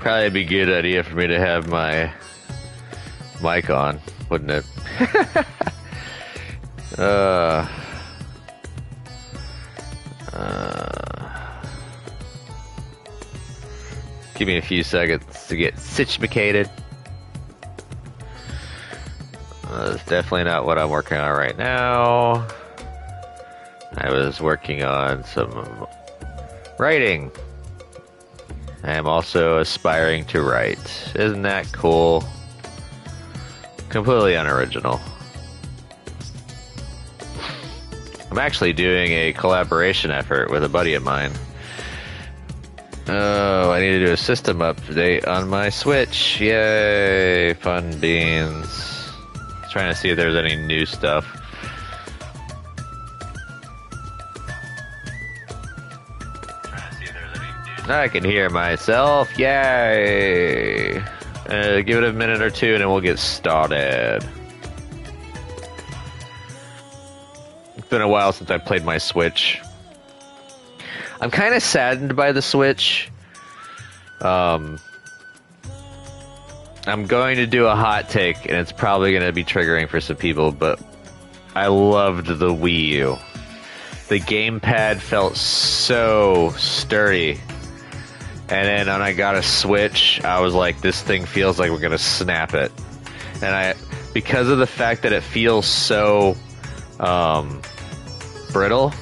Probably be a good idea for me to have my mic on, wouldn't it? Give me a few seconds to get situated. That's definitely not what I'm working on right now. I was working on some writing. I am also aspiring to write. Isn't that cool? Completely unoriginal. I'm actually doing a collaboration effort with a buddy of mine. Oh, I need to do a system update on my Switch. Yay! Fun beans. Trying to see if there's any new stuff. I can hear myself. Yay! Give it a minute or two and then we'll get started. It's been a while since I played my Switch. I'm kind of saddened by the Switch. I'm going to do a hot take, and it's probably going to be triggering for some people, but I loved the Wii U. The gamepad felt so sturdy. And then when I got a Switch, I was like, this thing feels like we're going to snap it. And because of the fact that it feels so brittle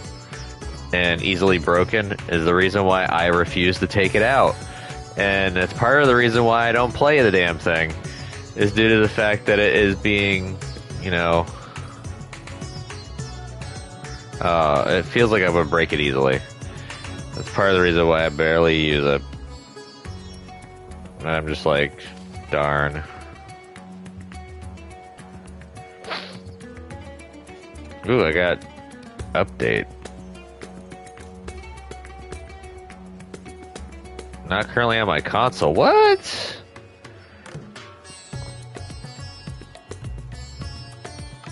and easily broken, is the reason why I refuse to take it out. And it's part of the reason why I don't play the damn thing, is due to the fact that it is being, you know, it feels like I would break it easily. That's part of the reason why I barely use it. And I'm just like, darn. Ooh, I got update. Not currently on my console. What?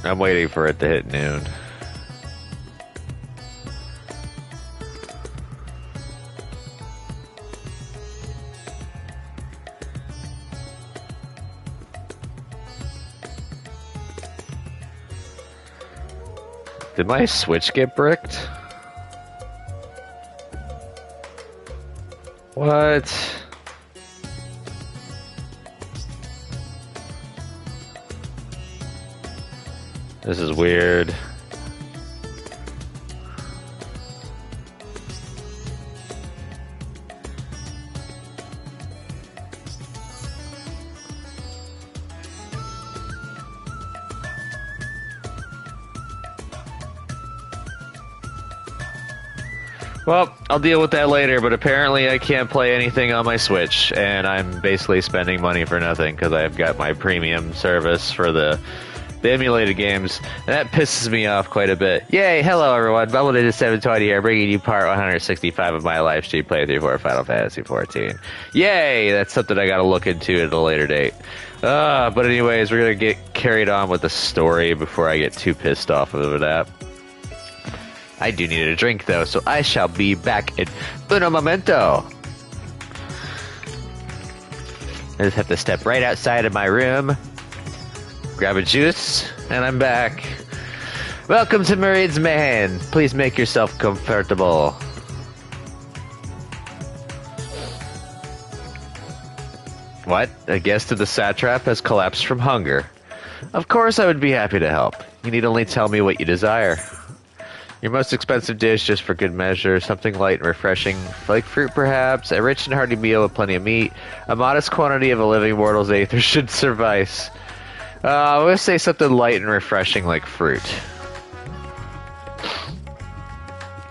I'm waiting for it to hit noon. Did my Switch get bricked? What? This is weird. Well, I'll deal with that later, but apparently I can't play anything on my Switch, and I'm basically spending money for nothing because I've got my premium service for the emulated games, and that pisses me off quite a bit. Yay, hello everyone, BubbleDigit 720 here, bringing you part 165 of my livestream playthrough for Final Fantasy XIV. Yay, that's something I gotta look into at a later date. But anyways, we're gonna get carried on with the story before I get too pissed off over that. I do need a drink, though, so I shall be back in uno momento. I just have to step right outside of my room, grab a juice, and I'm back. Welcome to Mairead's Mayhem. Please make yourself comfortable. What? A guest of the satrap has collapsed from hunger. Of course I would be happy to help. You need only tell me what you desire. Your most expensive dish, just for good measure, something light and refreshing, like fruit perhaps, a rich and hearty meal with plenty of meat, a modest quantity of a living mortal's aether should suffice. I'm going to say something light and refreshing like fruit.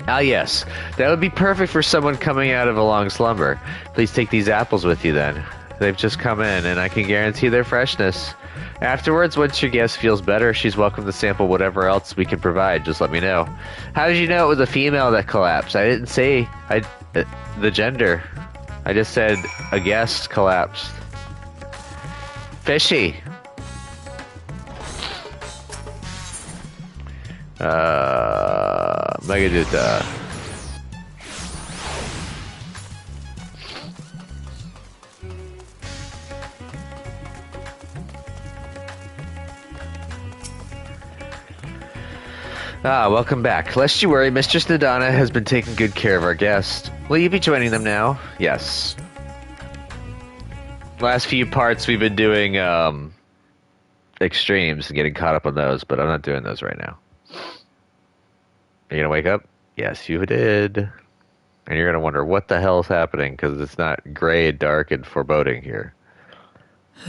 Ah yes, that would be perfect for someone coming out of a long slumber. Please take these apples with you then. They've just come in, and I can guarantee their freshness. Afterwards, once your guest feels better, she's welcome to sample whatever else we can provide. Just let me know. How did you know it was a female that collapsed? I didn't say the gender. I just said a guest collapsed. Fishy. Megaduta. Ah, welcome back. Lest you worry, Mistress Nadana has been taking good care of our guest. Will you be joining them now? Yes. Last few parts we've been doing, extremes and getting caught up on those, but I'm not doing those right now. Are you gonna wake up? Yes, you did. And you're gonna wonder what the hell is happening, because it's not gray, dark, and foreboding here.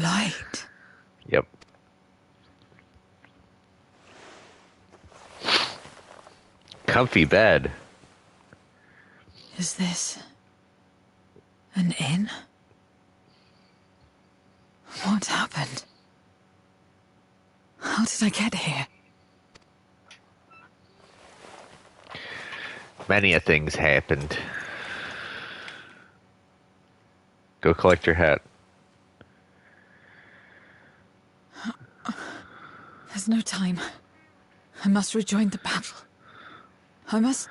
Light. Yep. Comfy bed. Is this an inn? What happened? How did I get here? Many a things happened. Go collect your hat. There's no time. I must rejoin the battle. I must...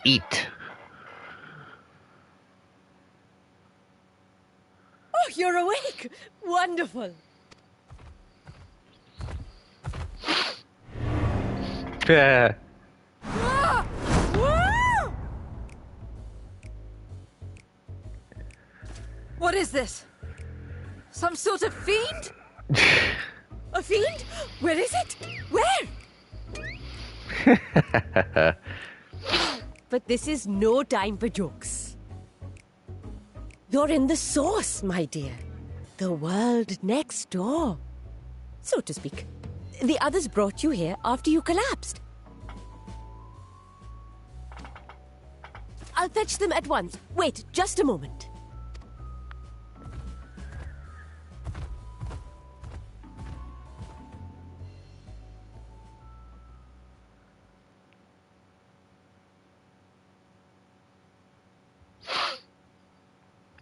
Eat. Oh, you're awake! Wonderful! Yeah. Ah! Ah! What is this? Some sort of fiend? A fiend? Where is it? Where? But this is no time for jokes. You're in the source, my dear. The world next door, so to speak. The others brought you here after you collapsed. I'll fetch them at once. Wait, just a moment.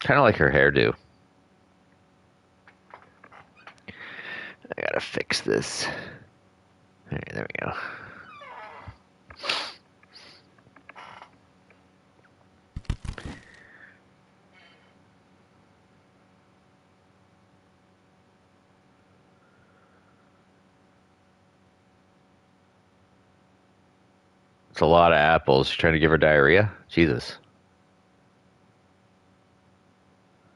Kind of like her hairdo. I gotta fix this. Alright, there we go. It's a lot of apples. You're trying to give her diarrhea? Jesus.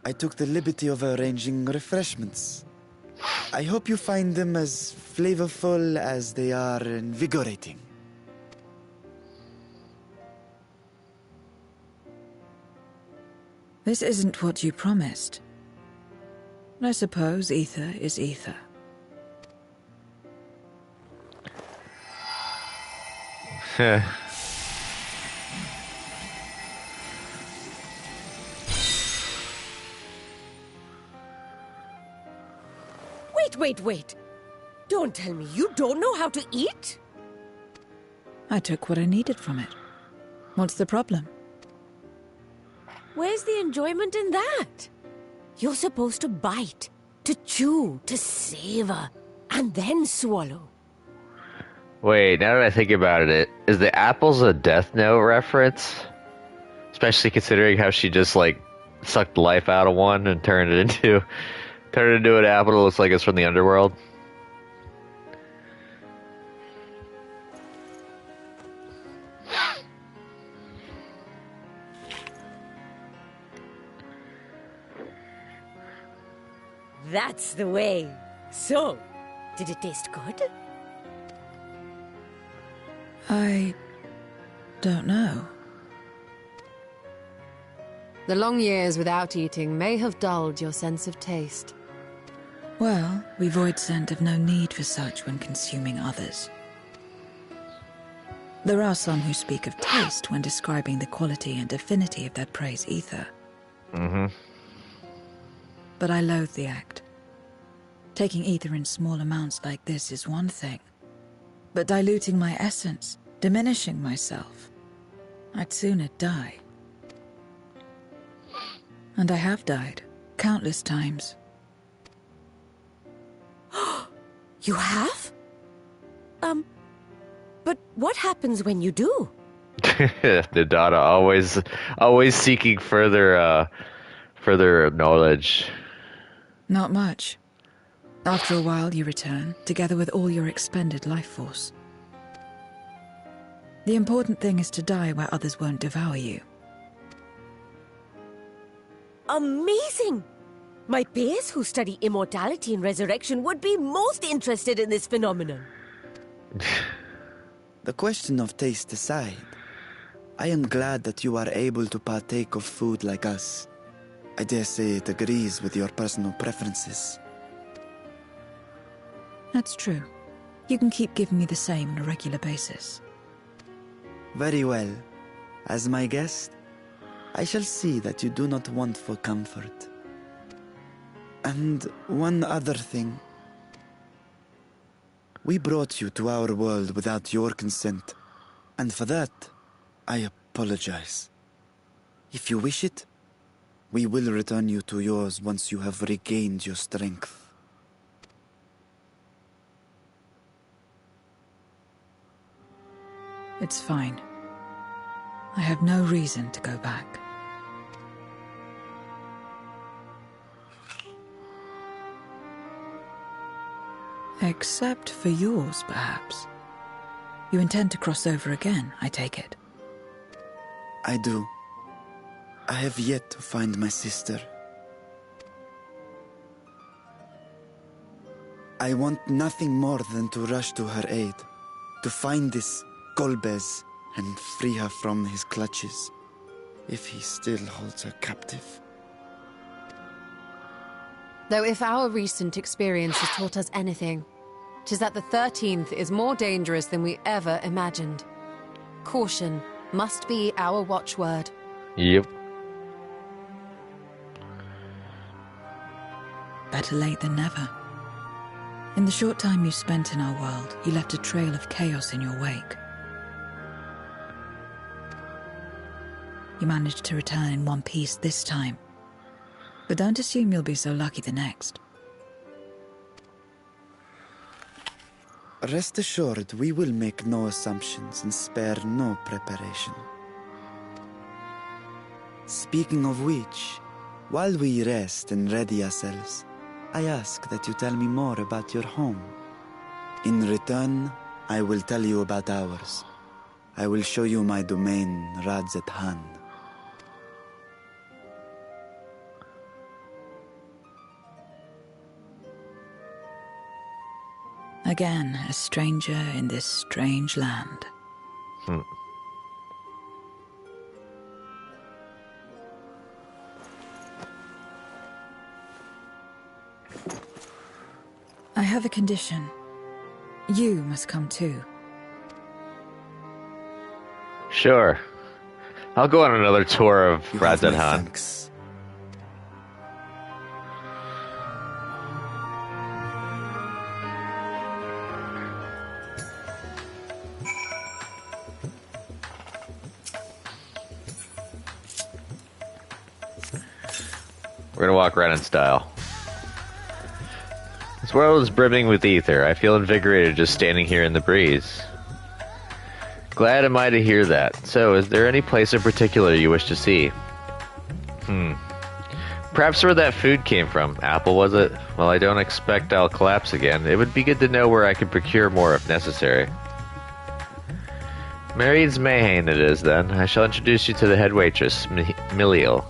I took the liberty of arranging refreshments. I hope you find them as flavorful as they are invigorating. This isn't what you promised. I suppose ether is ether. Wait. Don't tell me you don't know how to eat? I took what I needed from it. What's the problem? Where's the enjoyment in that? You're supposed to bite, to chew, to savor, and then swallow. Wait, now that I think about it, is the apples a Death Note reference? Especially considering how she just, like, sucked life out of one and turned it into an apple that looks like it's from the underworld. That's the way. So, did it taste good? I don't know. The long years without eating may have dulled your sense of taste. Well, we void scent have no need for such when consuming others. There are some who speak of taste when describing the quality and affinity of their prey's ether. Mm-hmm. But I loathe the act. Taking ether in small amounts like this is one thing. But diluting my essence, diminishing myself, I'd sooner die. And I have died, countless times. You have? But what happens when you do? The Dada always seeking further knowledge. Not much. After a while you return, together with all your expended life force. The important thing is to die where others won't devour you. Amazing! My peers who study immortality and resurrection would be most interested in this phenomenon. The question of taste aside, I am glad that you are able to partake of food like us. I dare say it agrees with your personal preferences. That's true. You can keep giving me the same on a regular basis. Very well. As my guest, I shall see that you do not want for comfort. And one other thing. We brought you to our world without your consent, and for that, I apologize. If you wish it, we will return you to yours once you have regained your strength. It's fine. I have no reason to go back. Except for yours, perhaps. You intend to cross over again, I take it. I do. I have yet to find my sister. I want nothing more than to rush to her aid, to find this Golbez and free her from his clutches, if he still holds her captive. Though if our recent experience has taught us anything, 'tis that the 13th is more dangerous than we ever imagined. Caution must be our watchword. Yep. Better late than never. In the short time you spent in our world, you left a trail of chaos in your wake. You managed to return in one piece this time. But don't assume you'll be so lucky the next. Rest assured, we will make no assumptions and spare no preparation. Speaking of which, while we rest and ready ourselves, I ask that you tell me more about your home. In return, I will tell you about ours. I will show you my domain, Radzet Han. Again, a stranger in this strange land. I have a condition. You must come too. Sure. I'll go on another tour of You have my Radzet Han. thanks. We're gonna walk around in style. This world is brimming with ether. I feel invigorated just standing here in the breeze. Glad am I to hear that. So, is there any place in particular you wish to see? Perhaps where that food came from. Apple, was it? Well, I don't expect I'll collapse again. It would be good to know where I can procure more if necessary. Marian's Mayhain it is, then. I shall introduce you to the head waitress, Miliel.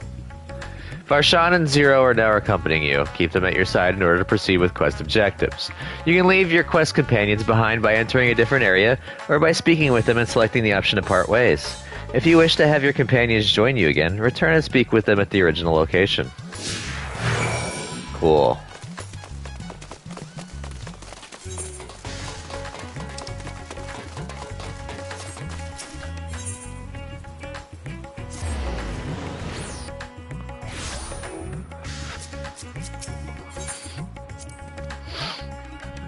Varshan and Zero are now accompanying you. Keep them at your side in order to proceed with quest objectives. You can leave your quest companions behind by entering a different area, or by speaking with them and selecting the option to part ways. If you wish to have your companions join you again, return and speak with them at the original location. Cool.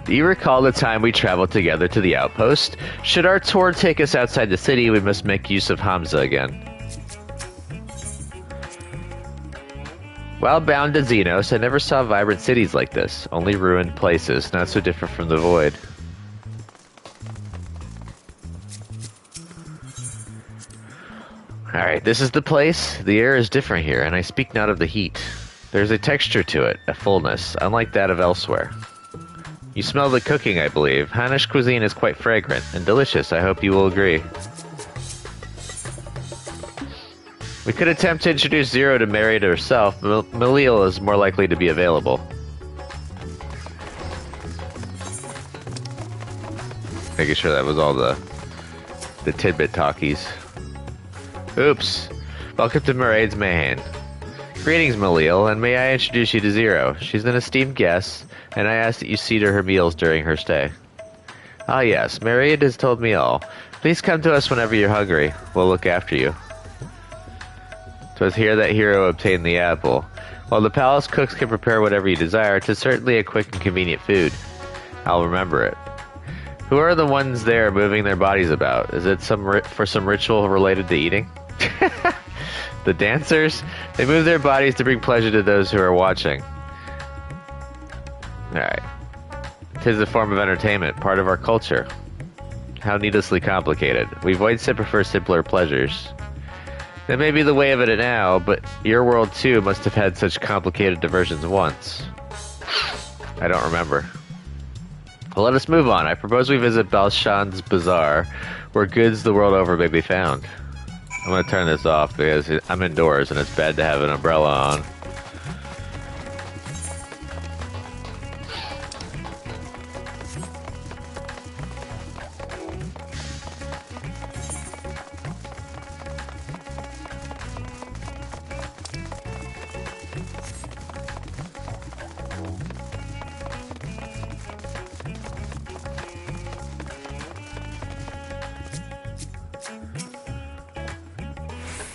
Do you recall the time we traveled together to the outpost? Should our tour take us outside the city, we must make use of Hamza again. While bound to Xenos, I never saw vibrant cities like this. Only ruined places, not so different from the Void. Alright, this is the place. The air is different here, and I speak not of the heat. There's a texture to it, a fullness, unlike that of elsewhere. You smell the cooking, I believe. Hanish cuisine is quite fragrant and delicious. I hope you will agree. We could attempt to introduce Zero to Mary to herself, but Malil is more likely to be available. Making sure that was all the tidbit talkies. Oops. Welcome to Mairead's Mayhem. Greetings, Malil, and may I introduce you to Zero. She's an esteemed guest, and I ask that you see to her meals during her stay. Ah yes, Mairead has told me all. Please come to us whenever you're hungry. We'll look after you. 'Twas here that Hero obtained the apple. While the palace cooks can prepare whatever you desire, 'tis certainly a quick and convenient food. I'll remember it. Who are the ones there moving their bodies about? Is it for some ritual related to eating? The dancers? They move their bodies to bring pleasure to those who are watching. Alright. 'Tis a form of entertainment, part of our culture. How needlessly complicated. We Voidset prefer simpler pleasures. That may be the way of it now, but your world too must have had such complicated diversions once. I don't remember. Well, let us move on. I propose we visit Balshan's Bazaar, where goods the world over may be found. I'm going to turn this off because I'm indoors and it's bad to have an umbrella on.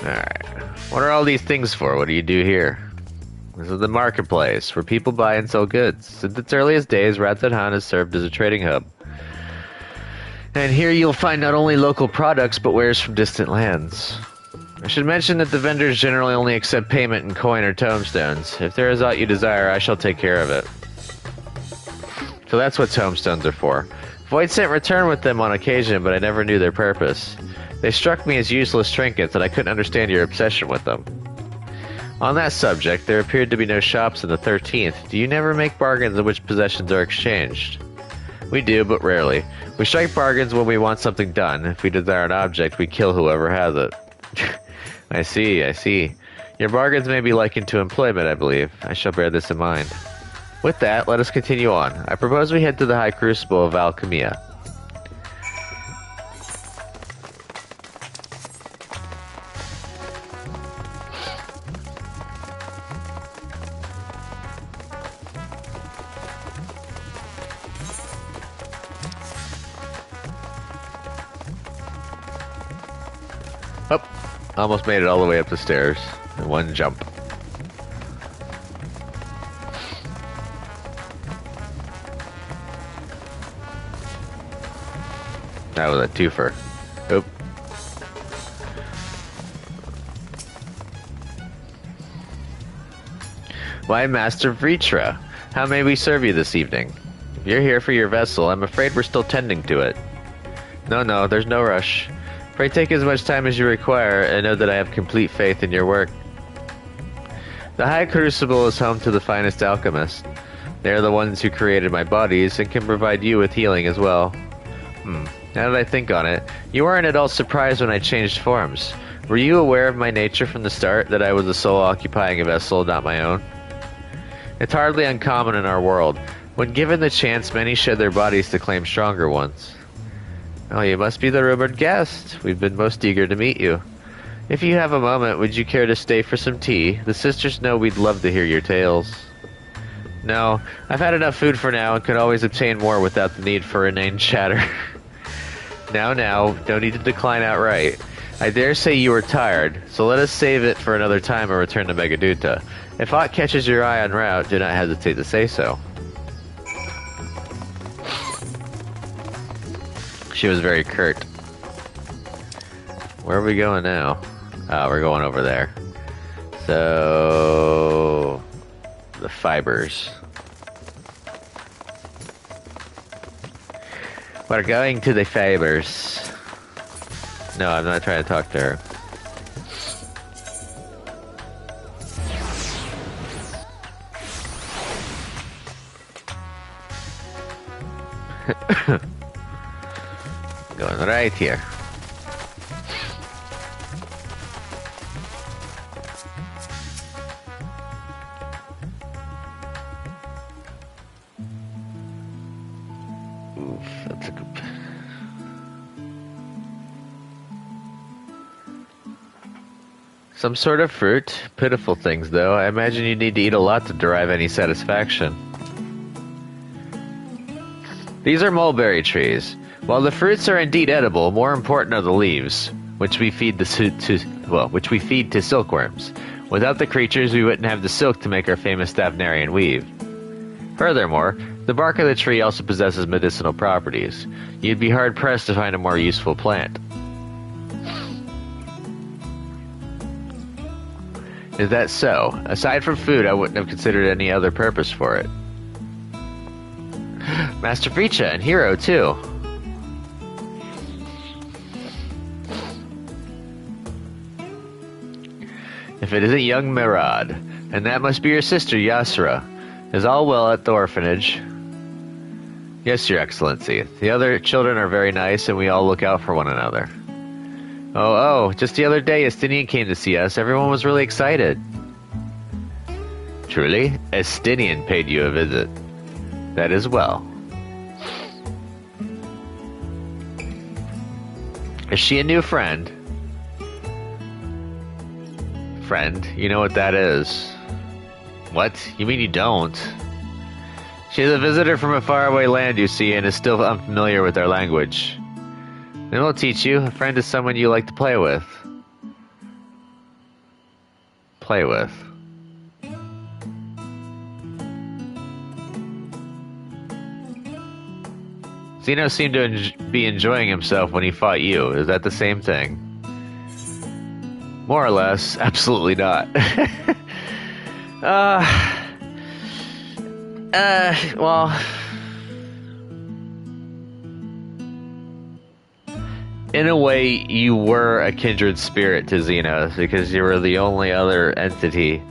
Alright. What are all these things for? What do you do here? This is the marketplace, where people buy and sell goods. Since its earliest days, Rathahan has served as a trading hub. And here you'll find not only local products, but wares from distant lands. I should mention that the vendors generally only accept payment in coin or tomestones. If there is aught you desire, I shall take care of it. So that's what tomestones are for. Void sent return with them on occasion, but I never knew their purpose. They struck me as useless trinkets, and I couldn't understand your obsession with them. On that subject, there appeared to be no shops in the 13th. Do you never make bargains in which possessions are exchanged? We do, but rarely. We strike bargains when we want something done. If we desire an object, we kill whoever has it. I see. Your bargains may be likened to employment, I believe. I shall bear this in mind. With that, let us continue on. I propose we head to the High Crucible of Alchemia. Almost made it all the way up the stairs in one jump. That was a twofer. Oop. Why, Master Vritra, how may we serve you this evening? If you're here for your vessel, I'm afraid we're still tending to it. No, there's no rush. Pray take as much time as you require, and know that I have complete faith in your work. The High Crucible is home to the finest alchemists. They are the ones who created my bodies, and can provide you with healing as well. Now that I think on it, you weren't at all surprised when I changed forms. Were you aware of my nature from the start, that I was a soul occupying a vessel, not my own? It's hardly uncommon in our world. When given the chance, many shed their bodies to claim stronger ones. Oh, you must be the rumored guest. We've been most eager to meet you. If you have a moment, would you care to stay for some tea? The sisters know we'd love to hear your tales. No, I've had enough food for now and could always obtain more without the need for inane chatter. Now, no need to decline outright. I dare say you are tired, so let us save it for another time and return to Megaduta. If aught catches your eye en route, do not hesitate to say so. She was very curt. Where are we going now? We're going over there. So... the fibers. We're going to the fibers. No, I'm not trying to talk to her. Going right here. Some sort of fruit. Pitiful things, though. I imagine you need to eat a lot to derive any satisfaction. These are mulberry trees. While the fruits are indeed edible, more important are the leaves, which we feed to silkworms. Without the creatures, we wouldn't have the silk to make our famous Thavnarian weave. Furthermore, the bark of the tree also possesses medicinal properties. You'd be hard-pressed to find a more useful plant. Is that so? Aside from food, I wouldn't have considered any other purpose for it. Master Fricha and Hero, too. If it isn't young Mirad, and that must be your sister, Yasra. Is all well at the orphanage? Yes, Your Excellency. The other children are very nice, and we all look out for one another. Oh, just the other day, Estinian came to see us. Everyone was really excited. Truly? Estinian paid you a visit. That is well. Is she a new friend? Friend? You know what that is. What? You mean you don't? She's a visitor from a faraway land, you see, and is still unfamiliar with our language. Then we'll teach you. A friend is someone you like to play with. Play with. Zeno seemed to be enjoying himself when he fought you. Is that the same thing? More or less. Absolutely not. Well... In a way, you were a kindred spirit to Xenos, because you were the only other entity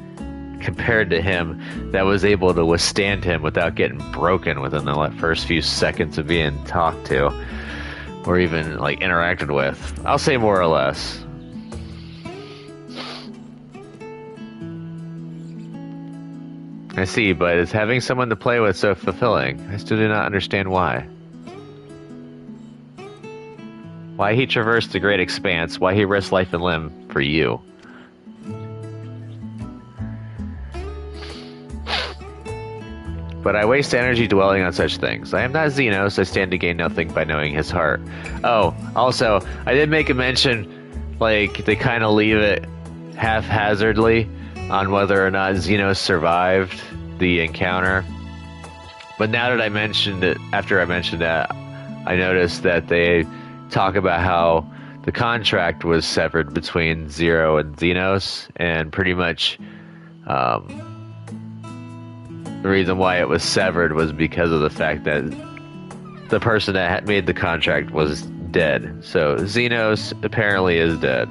compared to him that was able to withstand him without getting broken within the first few seconds of being talked to, or even, interacted with. I'll say more or less. I see, but is having someone to play with so fulfilling? I still do not understand why. Why he traversed the great expanse, why he risked life and limb for you. But I waste energy dwelling on such things. I am not Xenos, I stand to gain nothing by knowing his heart. Oh, also, I did make a mention, they kind of leave it haphazardly on whether or not Xenos survived the encounter. But now that I mentioned it, after I mentioned that, I noticed that they talk about how the contract was severed between Zero and Xenos, and pretty much the reason why it was severed was because of the fact that the person that had made the contract was dead. So Xenos apparently is dead.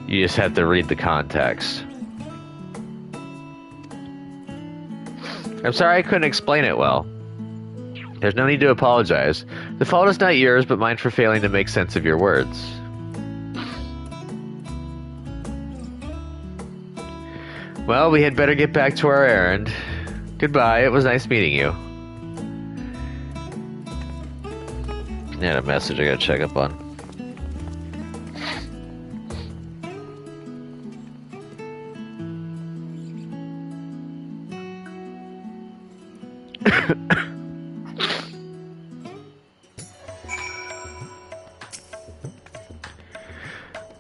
You just have to read the context. I'm sorry I couldn't explain it well. There's no need to apologize. The fault is not yours, but mine for failing to make sense of your words. Well, we had better get back to our errand. Goodbye, it was nice meeting you. I had a message I gotta check up on.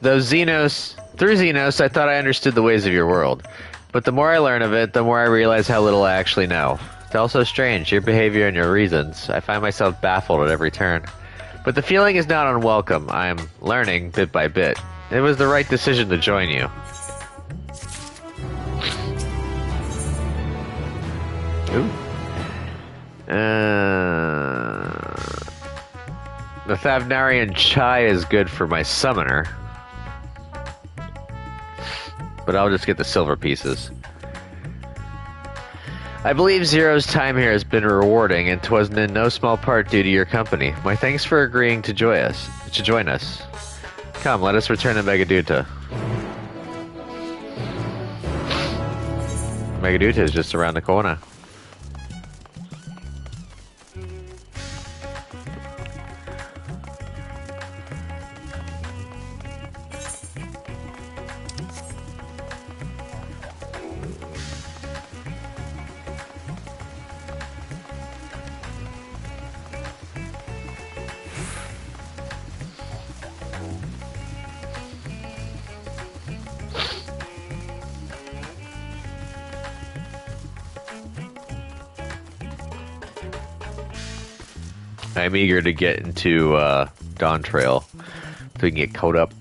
Through Xenos, I thought I understood the ways of your world. But the more I learn of it, the more I realize how little I actually know. It's also strange, your behavior and your reasons. I find myself baffled at every turn. But the feeling is not unwelcome. I am learning bit by bit. It was the right decision to join you. Ooh. The Thavnarian chai is good for my summoner. But I'll just get the silver pieces. I believe Zero's time here has been rewarding, and 'twas in no small part due to your company. My thanks for agreeing to join us. Come, let us return to Megaduta. Megaduta is just around the corner. I'm eager to get into Dawn Trail so we can get caught up.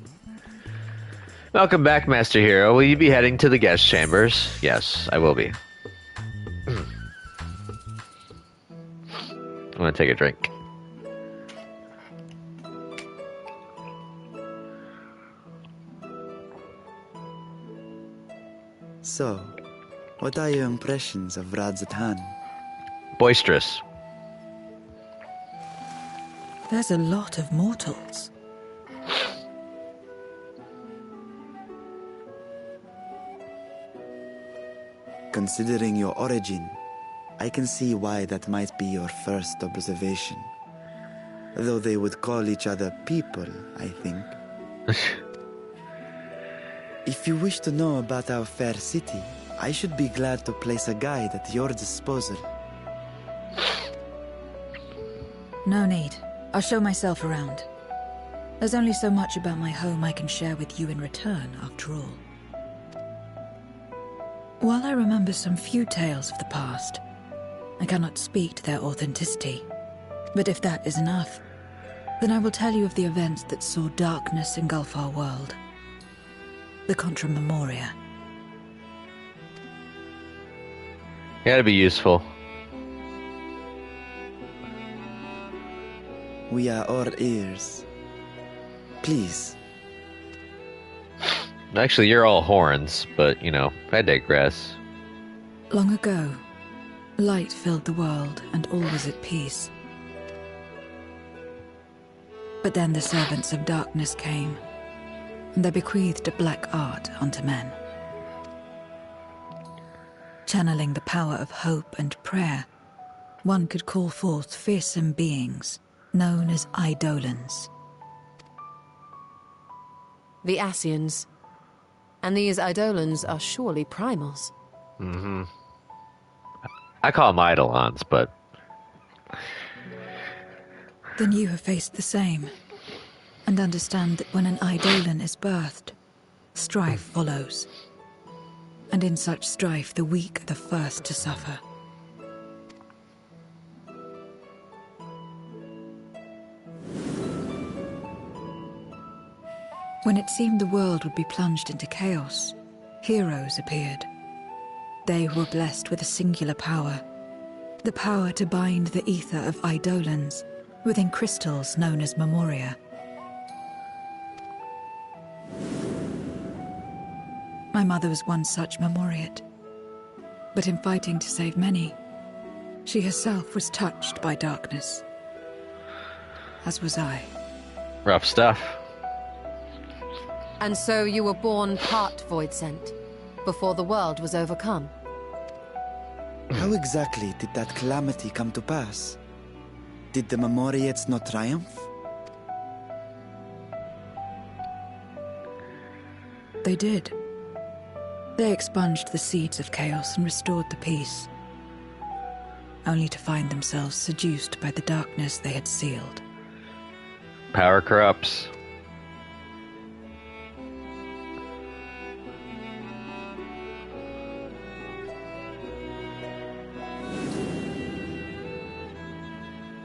Welcome back, Master Hero. Will you be heading to the guest chambers? Yes, I will be. I'm gonna take a drink. So, what are your impressions of Radzatan? Boisterous. There's a lot of mortals. Considering your origin, I can see why that might be your first observation. Though they would call each other people, I think. If you wish to know about our fair city, I should be glad to place a guide at your disposal. No need. I'll show myself around. There's only so much about my home I can share with you in return, after all. While I remember some few tales of the past, I cannot speak to their authenticity. But if that is enough, then I will tell you of the events that saw darkness engulf our world. The Contra Memoria. Gotta be useful. We are all ears. Please. Actually, you're all horns, but, you know, I digress. Long ago, light filled the world and all was at peace. But then the servants of darkness came, and they bequeathed a black art unto men. Channeling the power of hope and prayer, one could call forth fearsome beings known as Eidolons. The Ascians. And these Eidolons are surely primals. Mm-hmm. I call them Eidolons, but... Then you have faced the same, and understand that when an Eidolon is birthed, strife follows. And in such strife, the weak are the first to suffer. When it seemed the world would be plunged into chaos, heroes appeared. They were blessed with a singular power, the power to bind the ether of Eidolons within crystals known as Memoria. My mother was one such Memoriate, but in fighting to save many, she herself was touched by darkness, as was I. Rough stuff. And so you were born part Void Sent, before the world was overcome. How exactly did that calamity come to pass? Did the Memoriates not triumph? They did. They expunged the seeds of chaos and restored the peace, only to find themselves seduced by the darkness they had sealed. Power corrupts.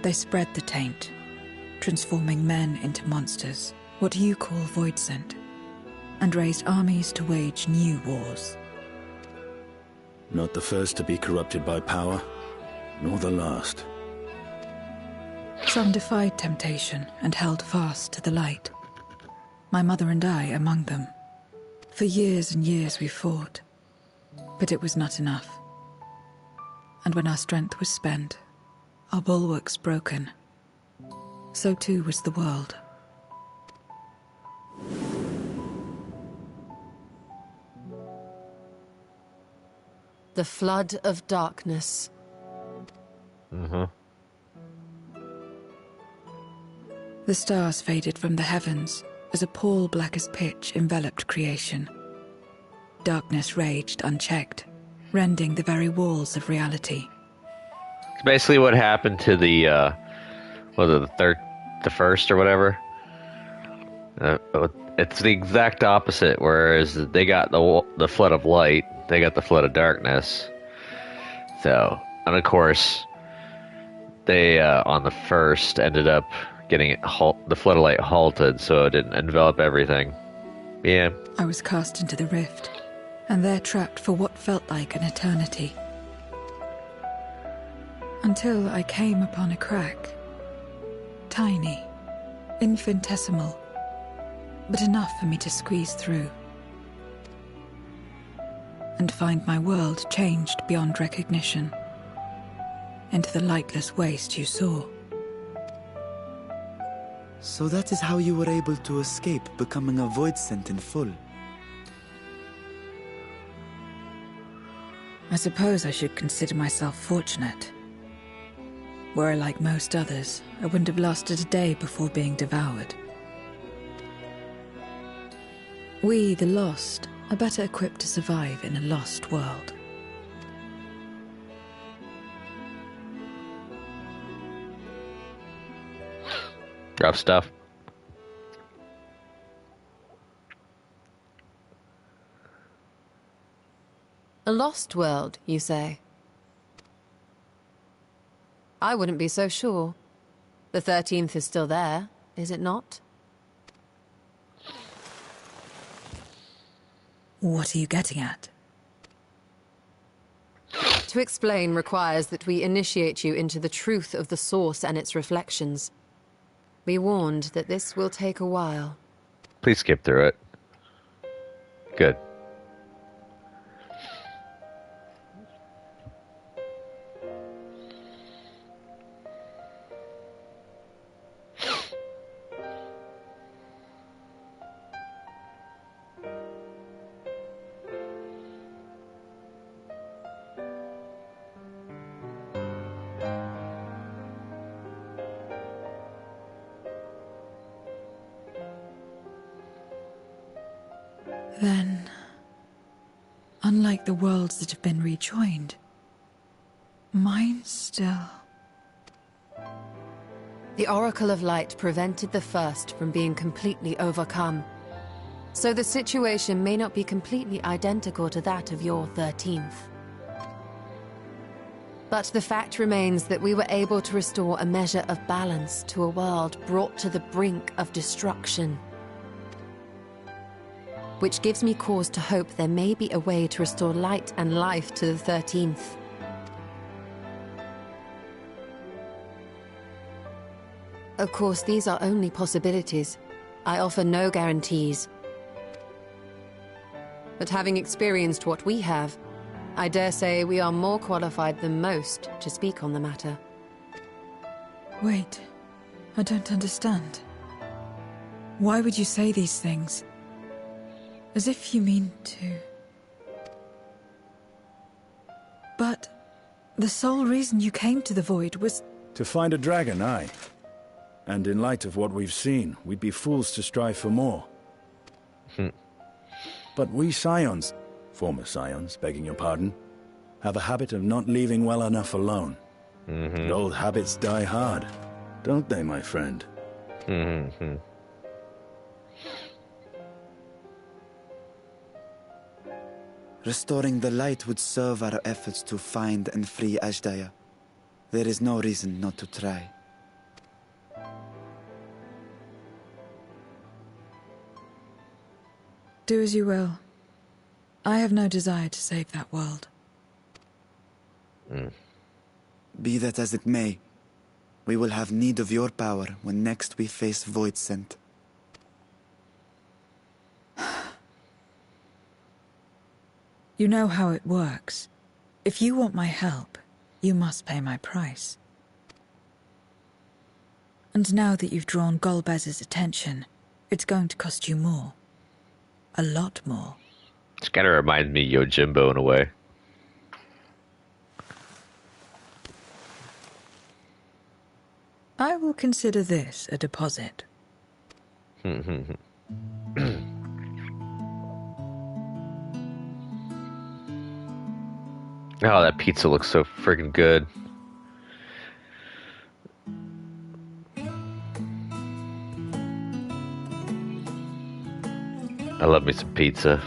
They spread the taint, transforming men into monsters, what you call Void Sent, and raised armies to wage new wars. Not the first to be corrupted by power, nor the last. Some defied temptation and held fast to the light. My mother and I among them. For years and years we fought, but it was not enough. And when our strength was spent, our bulwarks broken, so too was the world. The flood of darkness. Mm-hmm. The stars faded from the heavens as a pall black as pitch enveloped creation. Darkness raged unchecked, rending the very walls of reality. It's basically what happened to the, the first or whatever. It's the exact opposite, whereas they got the flood of light, they got the flood of darkness. So, and of course, they on the first ended up getting the floodlight halted, so it didn't envelop everything. Yeah. I was cast into the rift, and there trapped for what felt like an eternity. Until I came upon a crack. Tiny, infinitesimal, but enough for me to squeeze through. And find my world changed beyond recognition, into the lightless waste you saw. So that is how you were able to escape becoming a void scent in full. I suppose I should consider myself fortunate. Were I like most others, I wouldn't have lasted a day before being devoured. We, the lost, are better equipped to survive in a lost world. Rough stuff. A lost world, you say? I wouldn't be so sure. The 13th is still there, is it not? What are you getting at? To explain requires that we initiate you into the truth of the source and its reflections. Be warned that this will take a while. Please skip through it. Good. Then, unlike the worlds that have been rejoined, mine still... The Oracle of Light prevented the first from being completely overcome. So the situation may not be completely identical to that of your 13th. But the fact remains that we were able to restore a measure of balance to a world brought to the brink of destruction. Which gives me cause to hope there may be a way to restore light and life to the 13th. Of course, these are only possibilities. I offer no guarantees. But having experienced what we have, I dare say we are more qualified than most to speak on the matter. Wait, I don't understand. Why would you say these things? As if you mean to... But the sole reason you came to the Void was... To find a dragon, aye. And in light of what we've seen, we'd be fools to strive for more. But we Scions, former Scions, begging your pardon, have a habit of not leaving well enough alone. And old habits die hard, don't they, my friend? Restoring the light would serve our efforts to find and free Ashdaya. There is no reason not to try. Do as you will. I have no desire to save that world. Be that as it may, we will have need of your power when next we face Void Scent. You know how it works. If you want my help, you must pay my price. And now that you've drawn Golbez's attention, it's going to cost you more. A lot more. It's kind of reminds me of Yojimbo in a way. I will consider this a deposit. Oh, that pizza looks so friggin' good. I love me some pizza.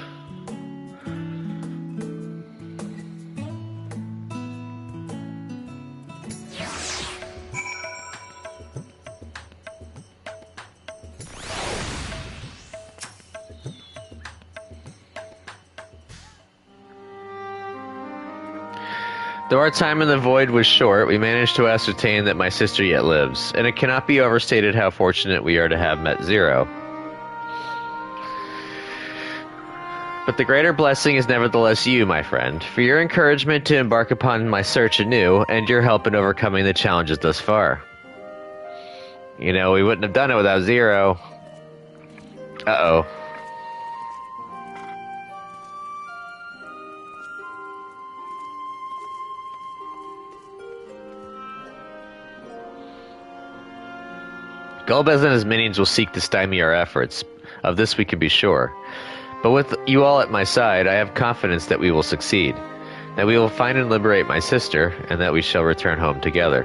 Though our time in the void was short, we managed to ascertain that my sister yet lives, and it cannot be overstated how fortunate we are to have met Zero. But the greater blessing is nevertheless you, my friend, for your encouragement to embark upon my search anew, and your help in overcoming the challenges thus far. You know, we wouldn't have done it without Zero. Uh-oh. Golbez and his minions will seek to stymie our efforts. Of this we can be sure. But with you all at my side, I have confidence that we will succeed. That we will find and liberate my sister, and that we shall return home together.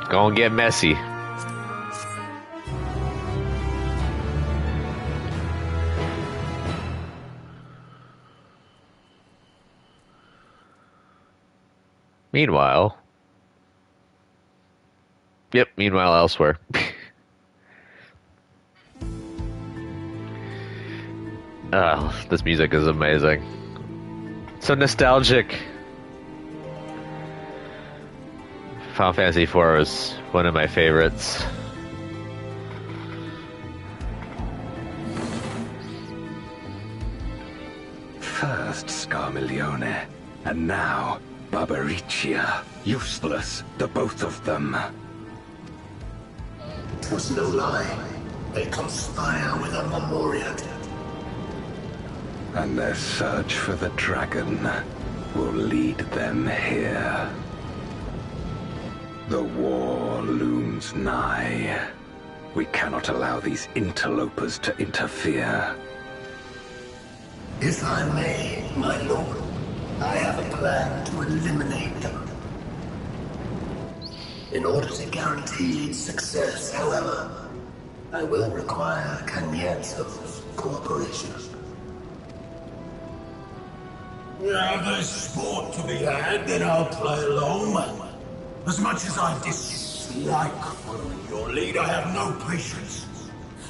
Gonna get messy. Meanwhile... Yep, meanwhile elsewhere. Oh, this music is amazing. So nostalgic. Final Fantasy IV was one of my favorites. First Scarmiglione, and now Barbariccia. Useless, the both of them. 'Twas no lie. They conspire with a Memoria. And their search for the dragon will lead them here. The war looms nigh. We cannot allow these interlopers to interfere. If I may, my lord, I have a plan to eliminate them. In order to guarantee success, however, I will require Cagnezzo's cooperation. Now there's sport to be had, then I'll play along. As much as I dislike following your lead, I have no patience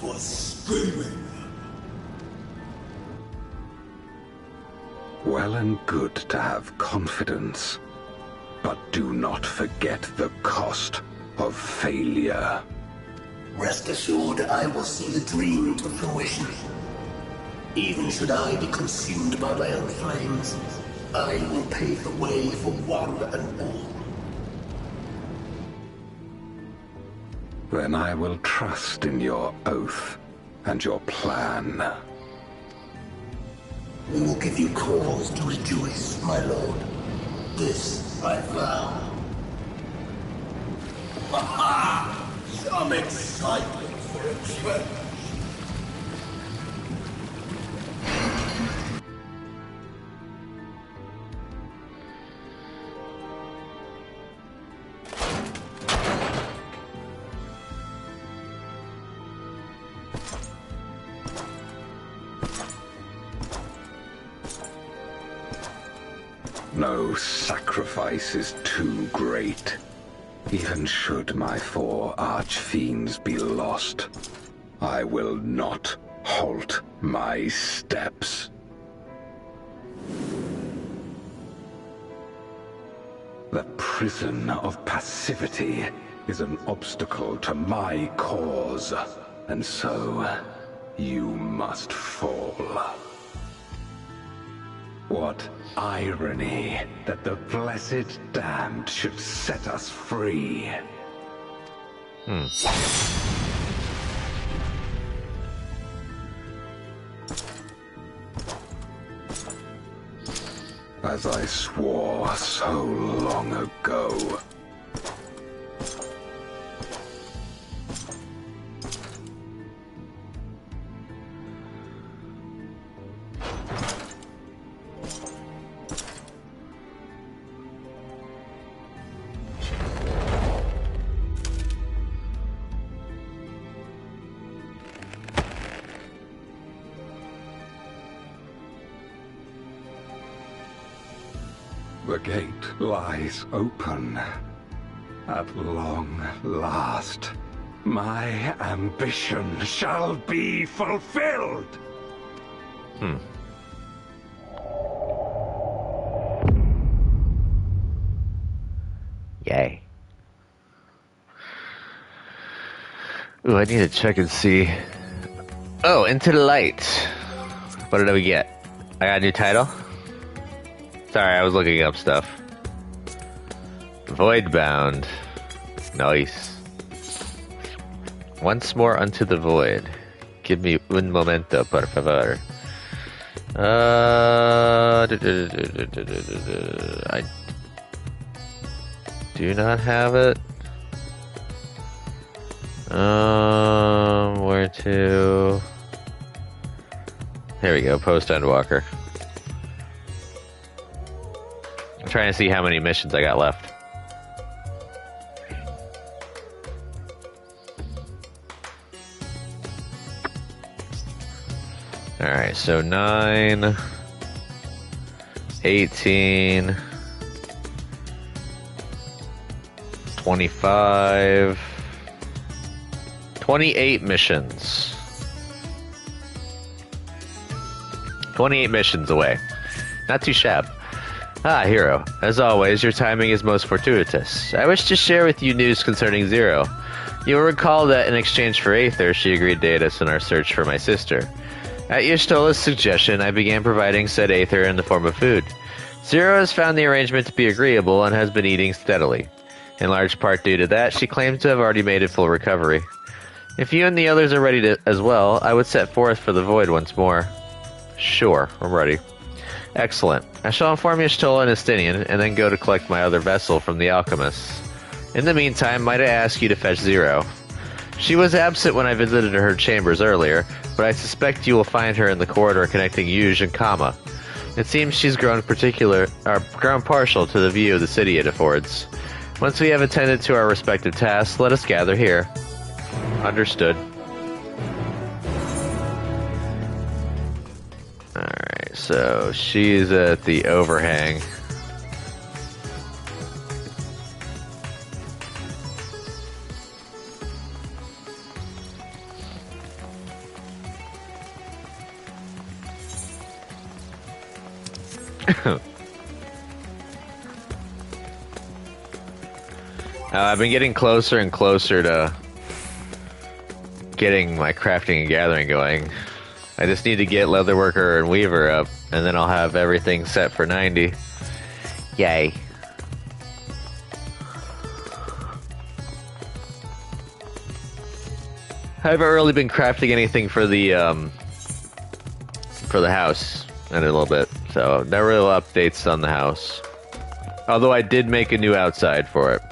for screaming. Well and good to have confidence, but do not forget the cost of failure. Rest assured, I will see the dream to fruition. Even should I be consumed by my own flames, I will pave the way for one and all. Then I will trust in your oath and your plan. We will give you cause to rejoice, my lord. This I vow. Aha! Some excitement for a change. No sacrifice is too great. Even should my 4 archfiends be lost, I will not halt my steps. The prison of passivity is an obstacle to my cause, and so you must fall. What irony that the blessed damned should set us free. As I swore so long ago. The gate lies open. At long last, my ambition shall be fulfilled. Yay. Ooh, I need to check and see. Oh, Into the Light. What did we get? I got a new title? Sorry, I was looking up stuff. Voidbound. Nice. Once more unto the void. Give me un momento, por favor. I do not have it. Where to? Here we go, Post Endwalker. I'm trying to see how many missions I got left. Alright, so 9, 18, 25, 28 missions. 28 missions away. Not too shabby. Ah, Hero. As always, your timing is most fortuitous. I wish to share with you news concerning Zero. You will recall that in exchange for Aether, she agreed to aid us in our search for my sister. At Y'shtola's suggestion, I began providing said Aether in the form of food. Zero has found the arrangement to be agreeable and has been eating steadily. In large part due to that, she claims to have already made a full recovery. If you and the others are ready as well, I would set forth for the Void once more. Sure, I'm ready. Excellent. I shall inform Y'shtola and Estinian, and then go to collect my other vessel from the alchemists. In the meantime, might I ask you to fetch Zero? She was absent when I visited her chambers earlier, but I suspect you will find her in the corridor connecting Yuge and Kama. It seems she's grown partial to the view of the city it affords. Once we have attended to our respective tasks, let us gather here. Understood. Alright, so she's at the overhang. I've been getting closer and closer to getting my crafting and gathering going. I just need to get Leatherworker and Weaver up, and then I'll have everything set for 90. Yay. I haven't really been crafting anything for the house in a little bit, so no real updates on the house. Although I did make a new outside for it.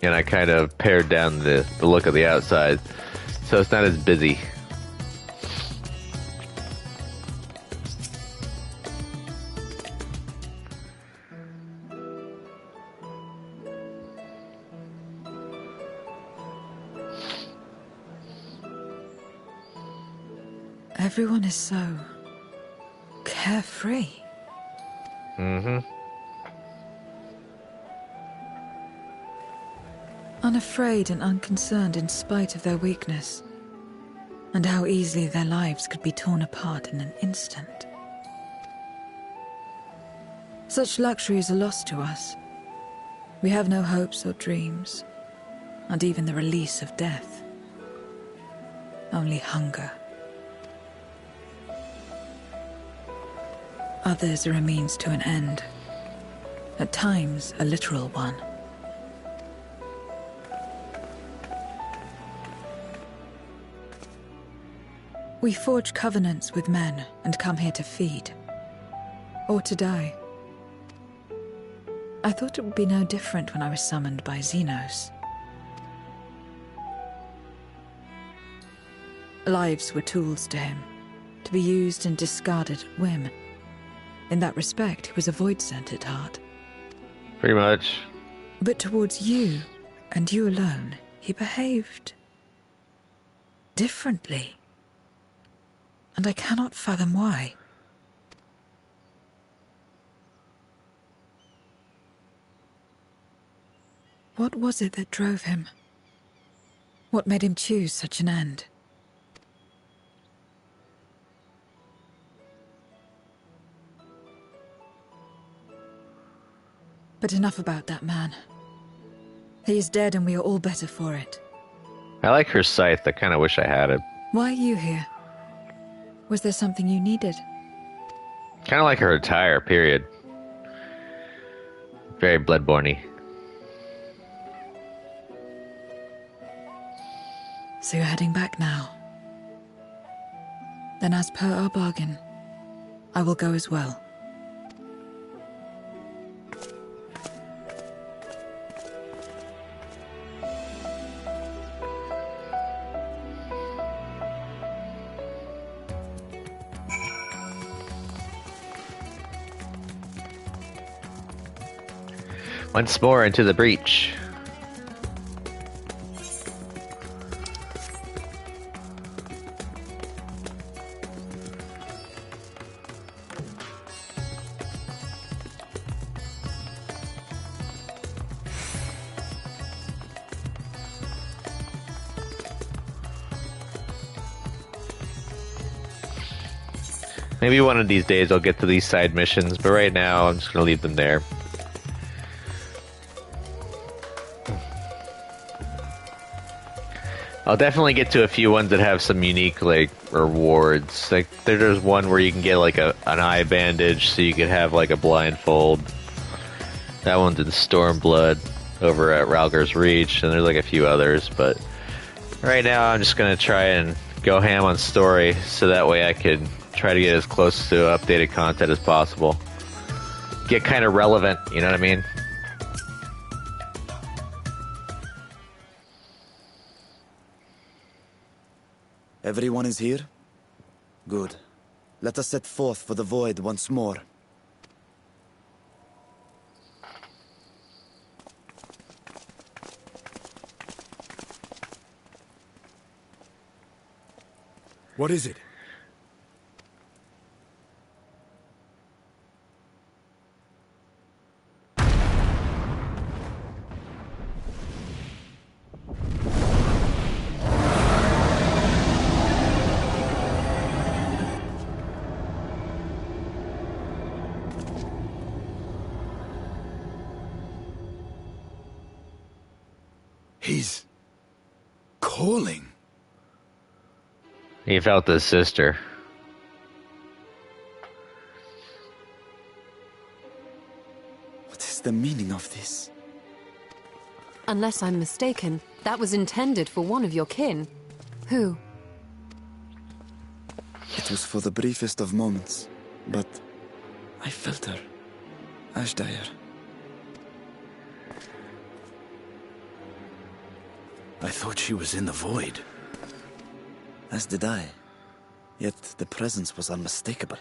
And I kind of pared down the look of the outside, so it's not as busy. Everyone is so carefree. Mm-hmm. Unafraid and unconcerned in spite of their weakness, and how easily their lives could be torn apart in an instant. Such luxury is a loss to us. We have no hopes or dreams, and even the release of death. Only hunger. Others are a means to an end, at times a literal one. We forge covenants with men and come here to feed, or to die. I thought it would be no different when I was summoned by Xenos. Lives were tools to him, to be used and discarded at whim. In that respect, he was a void-sent at heart. Pretty much. But towards you, and you alone, he behaved differently. And I cannot fathom why. What was it that drove him? What made him choose such an end? But enough about that man. He is dead and we are all better for it. I like her scythe. I kind of wish I had it. Why are you here? Was there something you needed? Kind of like her attire, period. Very Bloodborne-y. So you're heading back now. Then as per our bargain, I will go as well. Once more into the breach. Maybe one of these days I'll get to these side missions, but right now I'm just going to leave them there. I'll definitely get to a few ones that have some unique, like, rewards. Like, there's one where you can get, like, an eye bandage, so you could have, like, a blindfold. That one's in Stormblood over at Ralger's Reach, and there's, like, a few others, but right now I'm just gonna try and go ham on story, so that way I could try to get as close to updated content as possible. Get kind of relevant, you know what I mean? Everyone is here? Good. Let us set forth for the void once more. What is it? He's calling. He felt his sister. What is the meaning of this? Unless I'm mistaken, that was intended for one of your kin. Who? It was for the briefest of moments, but I felt her. Ashdire. I thought she was in the void. As did I. Yet the presence was unmistakable.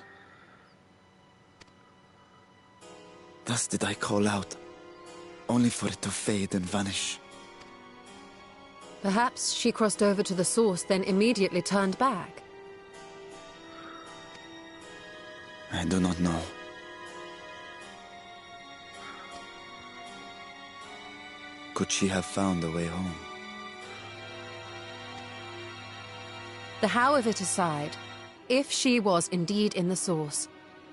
Thus did I call out, only for it to fade and vanish. Perhaps she crossed over to the source, then immediately turned back. I do not know. Could she have found a way home? The how of it aside, if she was indeed in the source,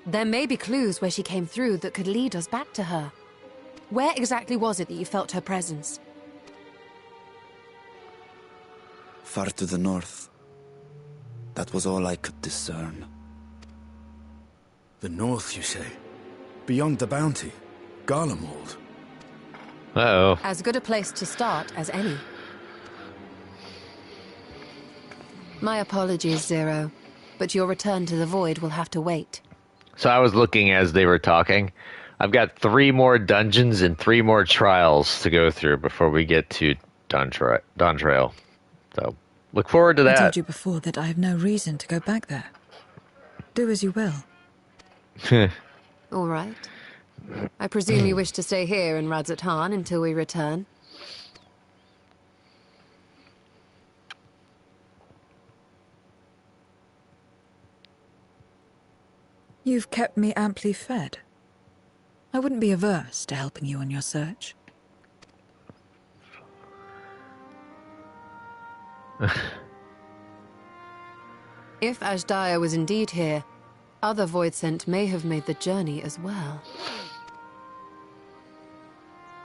there may be clues where she came through that could lead us back to her. Where exactly was it that you felt her presence? Far to the north. That was all I could discern. The north, you say? Beyond the bounty? Garlemald? Uh-oh. As good a place to start as any. My apologies, Zero, but your return to the void will have to wait. So I was looking as they were talking. I've got 3 more dungeons and 3 more trials to go through before we get to Dawn Trail. So, look forward to I that. told you before that I have no reason to go back there. Do as you will. All right. I presume you wish to stay here in Radzat-Han until we return? You've kept me amply fed. I wouldn't be averse to helping you on your search. If Ashdaya was indeed here, other Voidsent may have made the journey as well.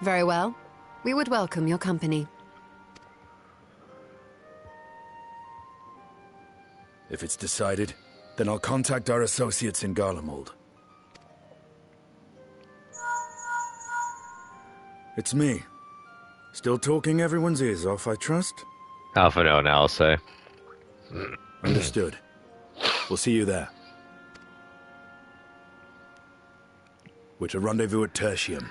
Very well. We would welcome your company. If it's decided, then I'll contact our associates in Garlemald. It's me. Still talking everyone's ears off, I trust? Alpha no, now I'll say. Understood. We'll see you there. We're to rendezvous at Tertium.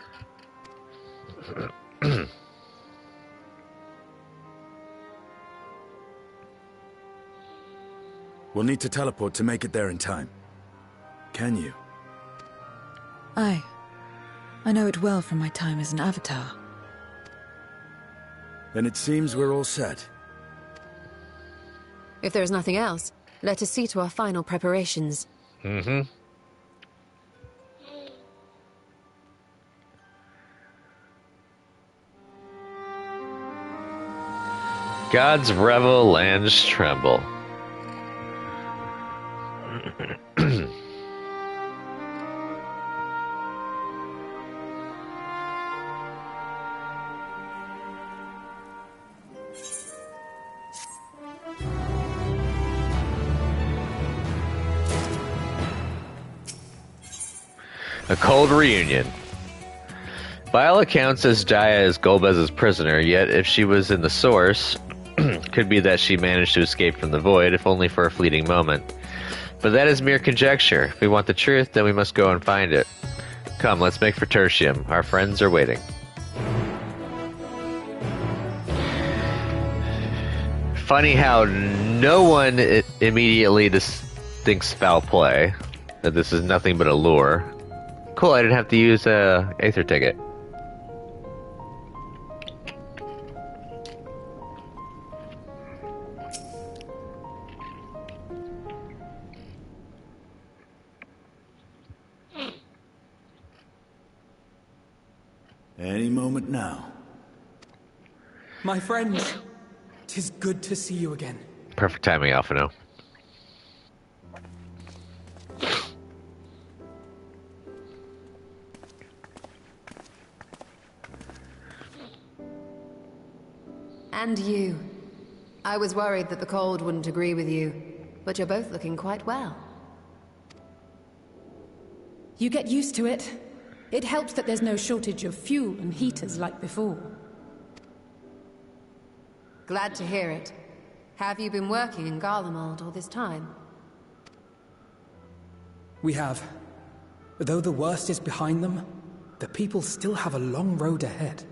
We'll need to teleport to make it there in time. Can you? Aye. I know it well from my time as an avatar. Then it seems we're all set. If there is nothing else, let us see to our final preparations. Mm-hmm. Gods revel, lands tremble. A cold reunion. By all accounts, this Jaya is Golbez's prisoner, yet if she was in the source, could be that she managed to escape from the void, if only for a fleeting moment. But that is mere conjecture. If we want the truth, then we must go and find it. Come, let's make for Tertium. Our friends are waiting. Funny how no one immediately thinks foul play. That this is nothing but a lure. Cool, I didn't have to use a Aether ticket. Any moment now. My friends, 'tis good to see you again. Perfect timing, Alphino. And you. I was worried that the cold wouldn't agree with you, but you're both looking quite well. You get used to it. It helps that there's no shortage of fuel and heaters like before. Glad to hear it. Have you been working in Garlemald all this time? We have. Though the worst is behind them, the people still have a long road ahead.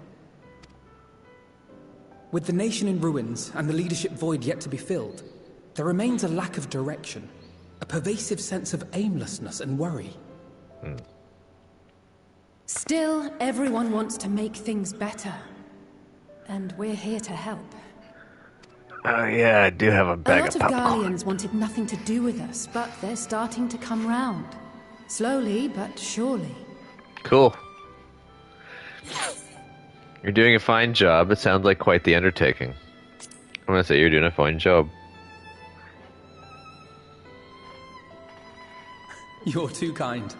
With the nation in ruins and the leadership void yet to be filled, there remains a lack of direction, a pervasive sense of aimlessness and worry. Still, everyone wants to make things better. And we're here to help. Oh yeah, I do have a bag of popcorn. A lot of Garleans wanted nothing to do with us, but they're starting to come round. Slowly, but surely. Cool. You're doing a fine job. It sounds like quite the undertaking. I'm gonna say you're doing a fine job. You're too kind.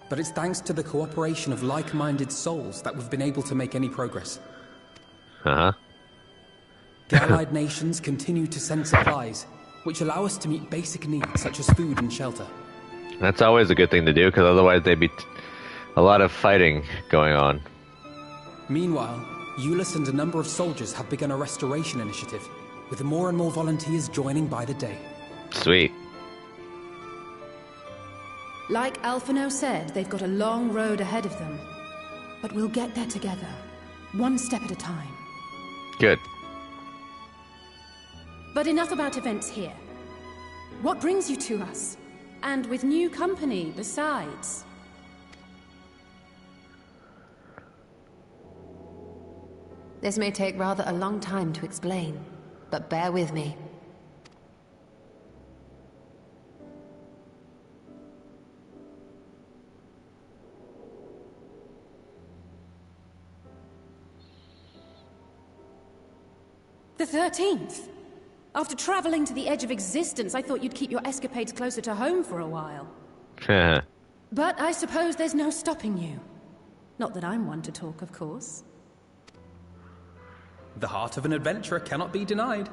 But it's thanks to the cooperation of like-minded souls that we've been able to make any progress. Uh-huh. The allied nations continue to send supplies, which allow us to meet basic needs such as food and shelter. That's always a good thing to do, because otherwise there'd be a lot of fighting going on. Meanwhile, Euless and a number of soldiers have begun a restoration initiative, with more and more volunteers joining by the day. Sweet. Like Alphino said, they've got a long road ahead of them. But we'll get there together, one step at a time. Good. But enough about events here. What brings you to us? And with new company, besides. This may take rather a long time to explain, but bear with me. The 13th? After traveling to the edge of existence, I thought you'd keep your escapades closer to home for a while. But I suppose there's no stopping you. Not that I'm one to talk, of course. The heart of an adventurer cannot be denied.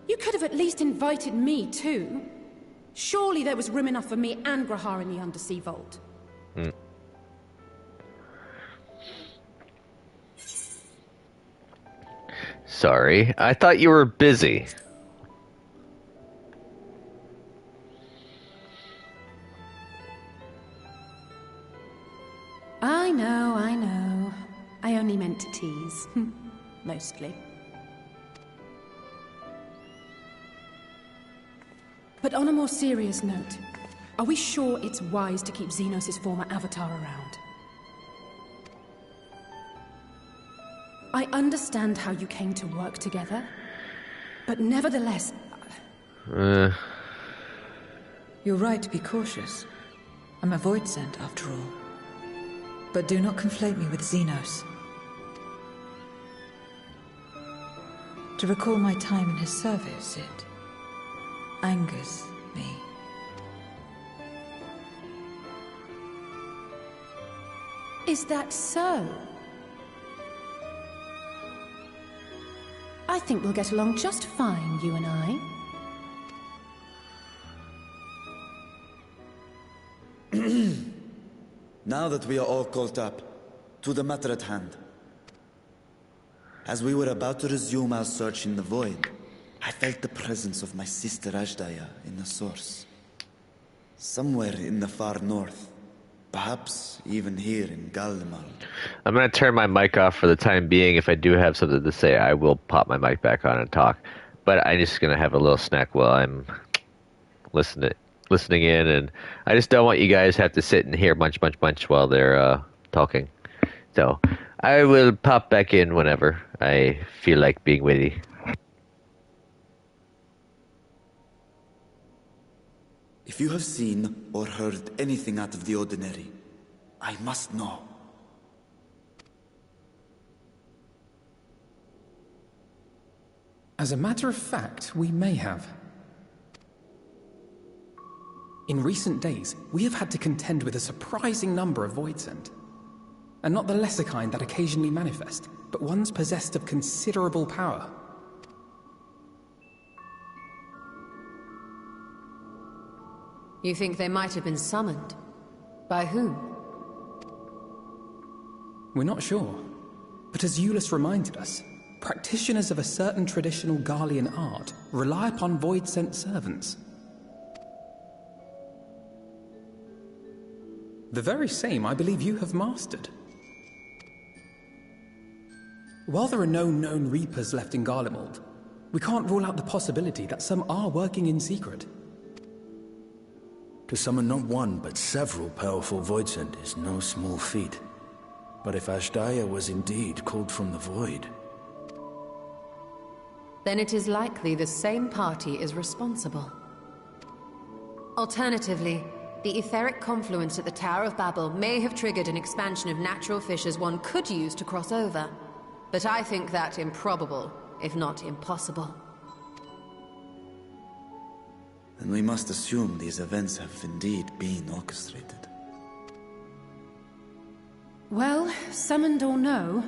You could have at least invited me too. Surely there was room enough for me and Grahar in the undersea vault. Sorry, I thought you were busy. I know, I know. I only meant to tease. Mostly. But on a more serious note, are we sure it's wise to keep Xenos' former avatar around? I understand how you came to work together, but nevertheless... You're right to be cautious. I'm a void sent, after all. But do not conflate me with Xenos. To recall my time in his service, it angers me. Is that so? I think we'll get along just fine, you and I. Now that we are all caught up, to the matter at hand. As we were about to resume our search in the void, I felt the presence of my sister Ajdaya in the source. Somewhere in the far north. Perhaps even here in Galdemal. I'm going to turn my mic off for the time being. If I do have something to say, I will pop my mic back on and talk. But I'm just going to have a little snack while I'm listening in. And I just don't want you guys to have to sit and hear bunch while they're talking. So I will pop back in whenever I feel like being witty. If you have seen or heard anything out of the ordinary, I must know. As a matter of fact, we may have. In recent days, we have had to contend with a surprising number of Voidsent. And not the lesser kind that occasionally manifest, but ones possessed of considerable power. You think they might have been summoned? By whom? We're not sure. But as Euless reminded us, practitioners of a certain traditional Garlean art rely upon void-sent servants. The very same I believe you have mastered. While there are no known Reapers left in Garlemald, we can't rule out the possibility that some are working in secret. To summon not one, but several powerful Voidsent is no small feat. But if Ajdaya was indeed called from the Void... Then it is likely the same party is responsible. Alternatively, the etheric confluence at the Tower of Babel may have triggered an expansion of natural fissures one could use to cross over. But I think that improbable, if not impossible. Then we must assume these events have indeed been orchestrated. Well, summoned or no,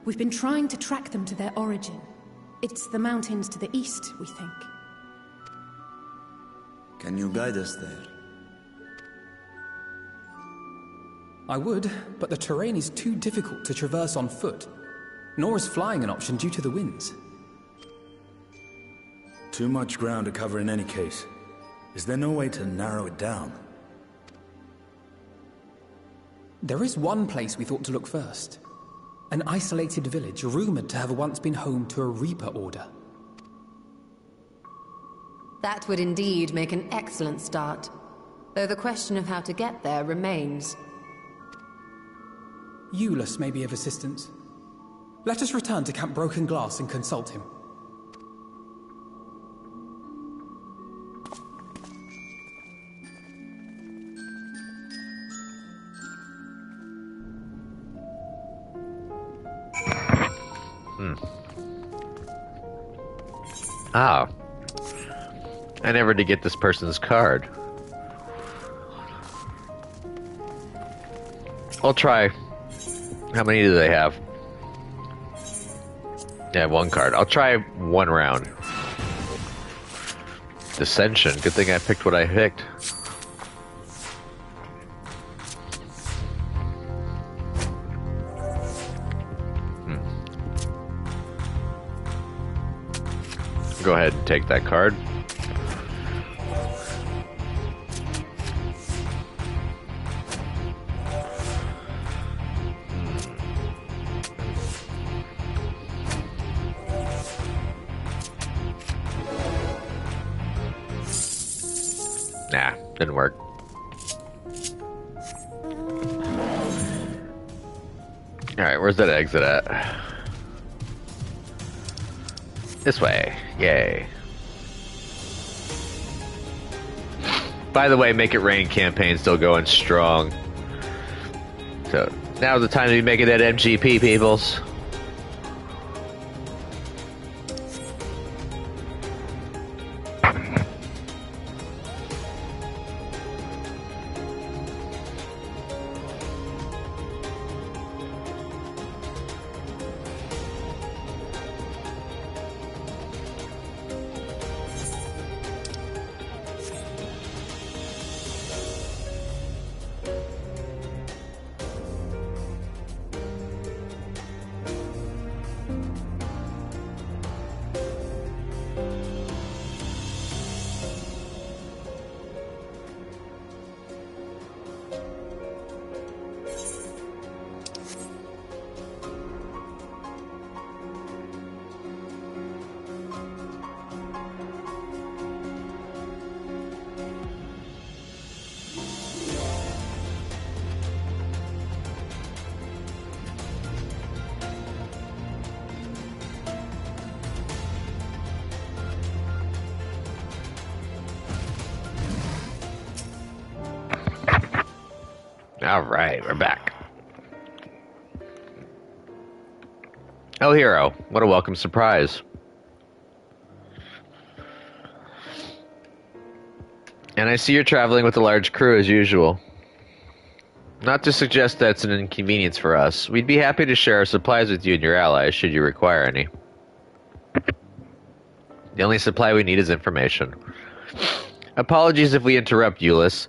we've been trying to track them to their origin. It's the mountains to the east, we think. Can you guide us there? I would, but the terrain is too difficult to traverse on foot. Nor is flying an option due to the winds. Too much ground to cover in any case. Is there no way to narrow it down? There is one place we thought to look first. An isolated village rumored to have once been home to a Reaper order. That would indeed make an excellent start. Though the question of how to get there remains. Euless may be of assistance. Let us return to Camp Broken Glass and consult him. Ah. I never did get this person's card. I'll try. How many do they have? They have one card. I'll try one round. Dissension. Good thing I picked what I picked. Go ahead and take that card. Nah, didn't work. Alright, where's that exit at? This way. Yay. By the way, Make It Rain campaign still going strong. So, now's the time to be making that MGP, peoples. Alright, we're back. Oh, hero. What a welcome surprise. And I see you're traveling with a large crew as usual. Not to suggest that's an inconvenience for us. We'd be happy to share our supplies with you and your allies, should you require any. The only supply we need is information. Apologies if we interrupt, Euless,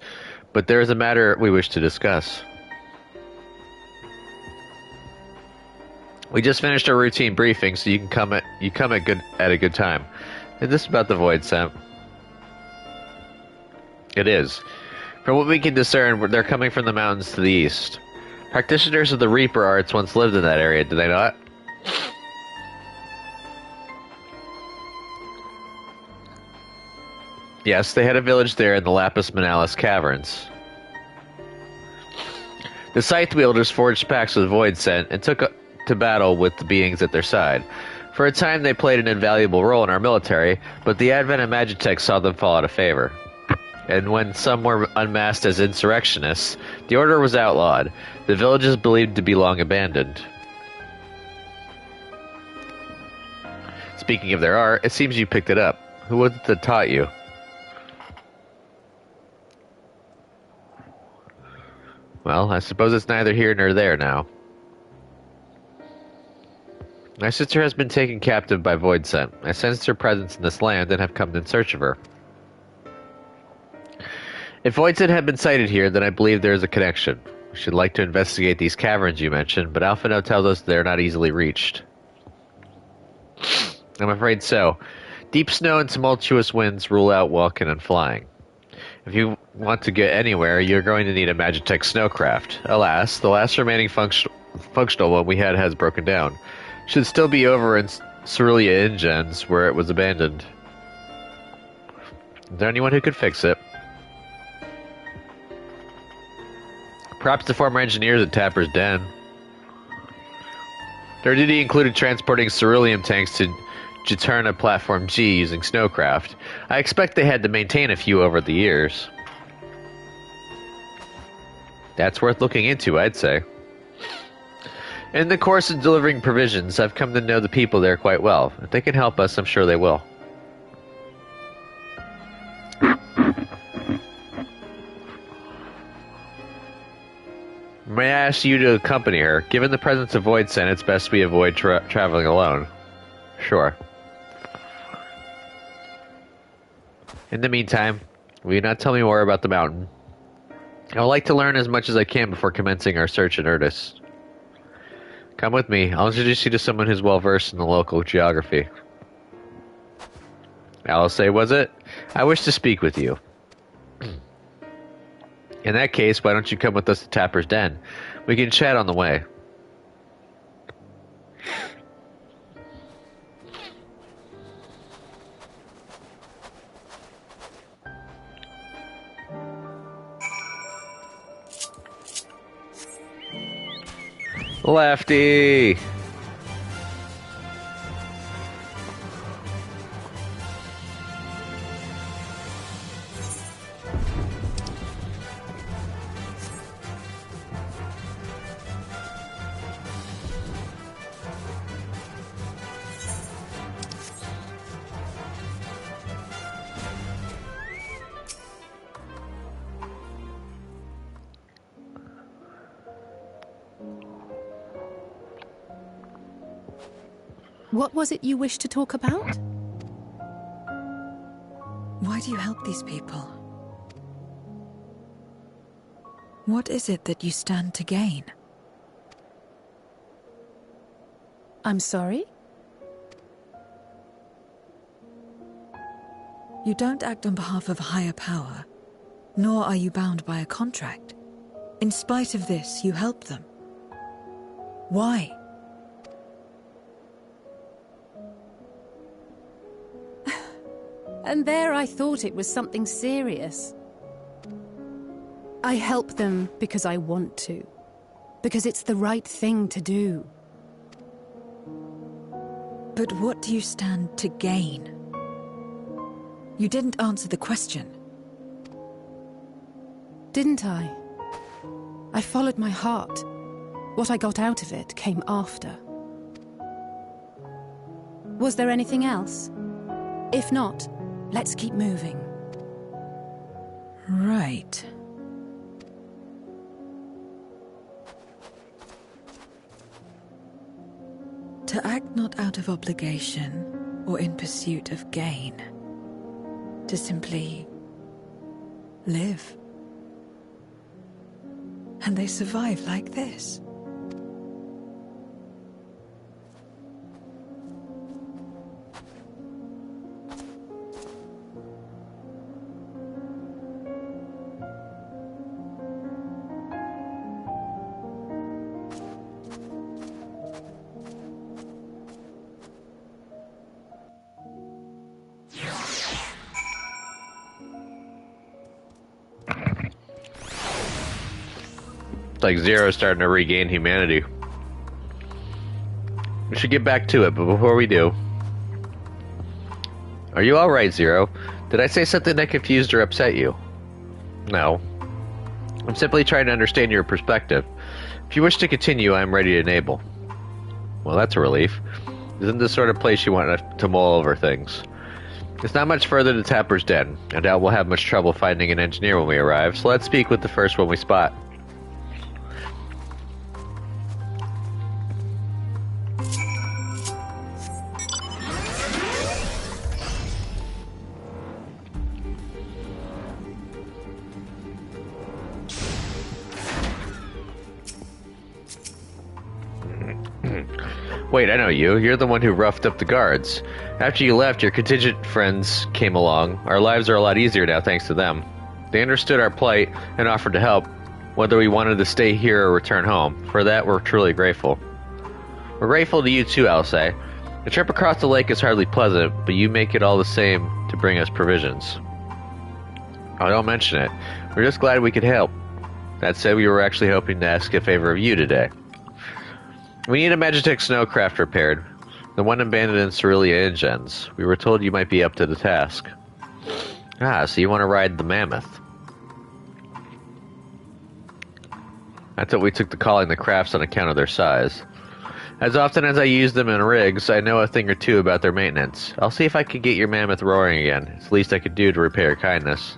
but there is a matter we wish to discuss. We just finished our routine briefing, so you come at a good time. Is this about the Void Scent? It is. From what we can discern, they're coming from the mountains to the east. Practitioners of the Reaper arts once lived in that area, did they not? Yes, they had a village there in the Lapis Manalis Caverns. The Scythe wielders forged pacts with Void Scent and took to battle with the beings at their side. For a time they played an invaluable role in our military, but the advent of Magitech saw them fall out of favor. And when some were unmasked as insurrectionists, the order was outlawed. The village is believed to be long abandoned. Speaking of their art, it seems you picked it up. Who was it that taught you? Well, I suppose it's neither here nor there now. My sister has been taken captive by Void Scent. I sensed her presence in this land and have come in search of her. If Void Scent had been sighted here, then I believe there is a connection. We should like to investigate these caverns you mentioned, but Alphino tells us they're not easily reached. I'm afraid so. Deep snow and tumultuous winds rule out walking and flying. If you want to get anywhere, you're going to need a Magitech snowcraft. Alas, the last remaining functional one we had has broken down. Should still be over in Cerulia Ingens, where it was abandoned. Is there anyone who could fix it? Perhaps the former engineers at Tapper's Den. Their duty included transporting ceruleum tanks to Juturna Platform G using snowcraft. I expect they had to maintain a few over the years. That's worth looking into, I'd say. In the course of delivering provisions, I've come to know the people there quite well. If they can help us, I'm sure they will. may I ask you to accompany her? Given the presence of Voidsent, it's best we avoid traveling alone. Sure. In the meantime, will you not tell me more about the mountain? I would like to learn as much as I can before commencing our search in earnest. Come with me. I'll introduce you to someone who's well versed in the local geography. Alice, was it? I wish to speak with you. In that case, why don't you come with us to Tapper's Den? We can chat on the way. Lefty! What was it you wished to talk about? Why do you help these people? What is it that you stand to gain? I'm sorry? You don't act on behalf of a higher power, nor are you bound by a contract. In spite of this, you help them. Why? And there I thought it was something serious. I help them because I want to. Because it's the right thing to do. But what do you stand to gain? You didn't answer the question. Didn't I? I followed my heart. What I got out of it came after. Was there anything else? If not, let's keep moving. Right. To act not out of obligation or in pursuit of gain. To simply live. And they survive like this. It's like Zero's starting to regain humanity. We should get back to it, but before we do... Are you alright, Zero? Did I say something that confused or upset you? No. I'm simply trying to understand your perspective. If you wish to continue, I am ready to enable. Well, that's a relief. Isn't this the sort of place you want to mull over things? It's not much further to Tapper's Den. I doubt we'll have much trouble finding an engineer when we arrive, so let's speak with the first one we spot. Wait, I know you. You're the one who roughed up the guards. After you left, your contingent friends came along. Our lives are a lot easier now thanks to them. They understood our plight and offered to help, whether we wanted to stay here or return home. For that, we're truly grateful. We're grateful to you too, I'll say. The trip across the lake is hardly pleasant, but you make it all the same to bring us provisions. Oh, don't mention it. We're just glad we could help. That said, we were actually hoping to ask a favor of you today. We need a Magitech snowcraft repaired. The one abandoned in Cerelia Ingens. We were told you might be up to the task. Ah, so you want to ride the Mammoth. I thought we took to calling the crafts on account of their size. As often as I use them in rigs, I know a thing or two about their maintenance. I'll see if I can get your Mammoth roaring again. It's the least I could do to repay your kindness.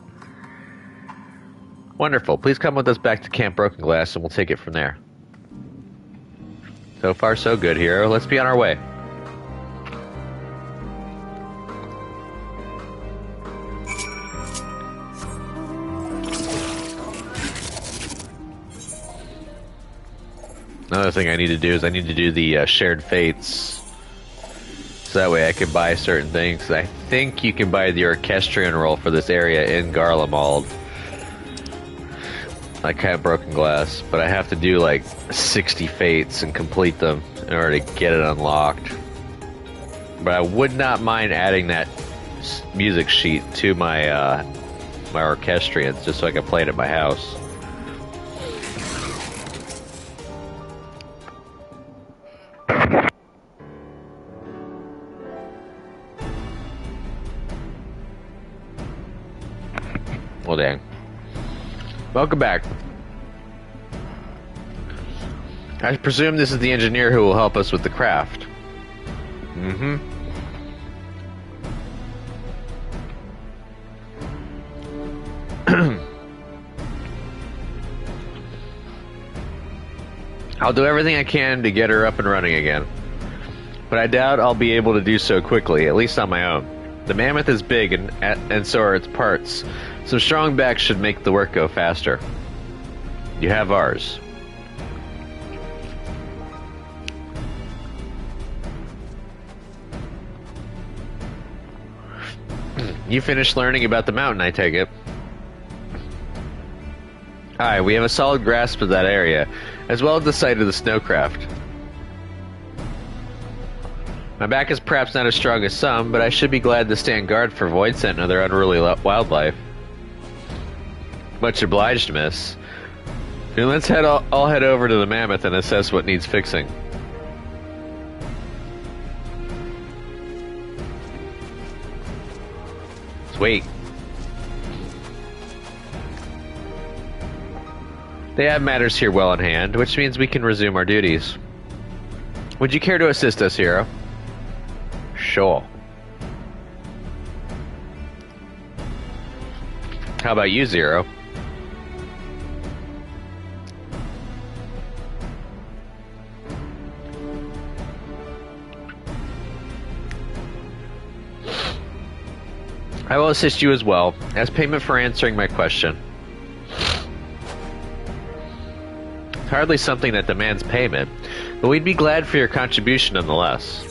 Wonderful. Please come with us back to Camp Broken Glass and we'll take it from there. So far, so good, hero. Let's be on our way. Another thing I need to do is I need to do the shared fates. So that way I can buy certain things. I think you can buy the orchestrion roll for this area in Garlemald. I have Broken Glass, but I have to do like 60 fates and complete them in order to get it unlocked. But I would not mind adding that music sheet to my my orchestrions just so I can play it at my house. Well, dang. Welcome back. I presume this is the engineer who will help us with the craft. Mm-hmm. I'll do everything I can to get her up and running again. But I doubt I'll be able to do so quickly, at least on my own. The mammoth is big and so are its parts. Some strong backs should make the work go faster. You have ours. You finished learning about the mountain, I take it. Aye, we have a solid grasp of that area, as well as the site of the snowcraft. My back is perhaps not as strong as some, but I should be glad to stand guard for void scent and other unruly wildlife. Much obliged, miss. Then let's all head over to the mammoth and assess what needs fixing. Sweet. They have matters here well in hand, which means we can resume our duties. Would you care to assist us, hero? Sure. How about you, Zero? I will assist you as well, as payment for answering my question. It's hardly something that demands payment, but we'd be glad for your contribution nonetheless.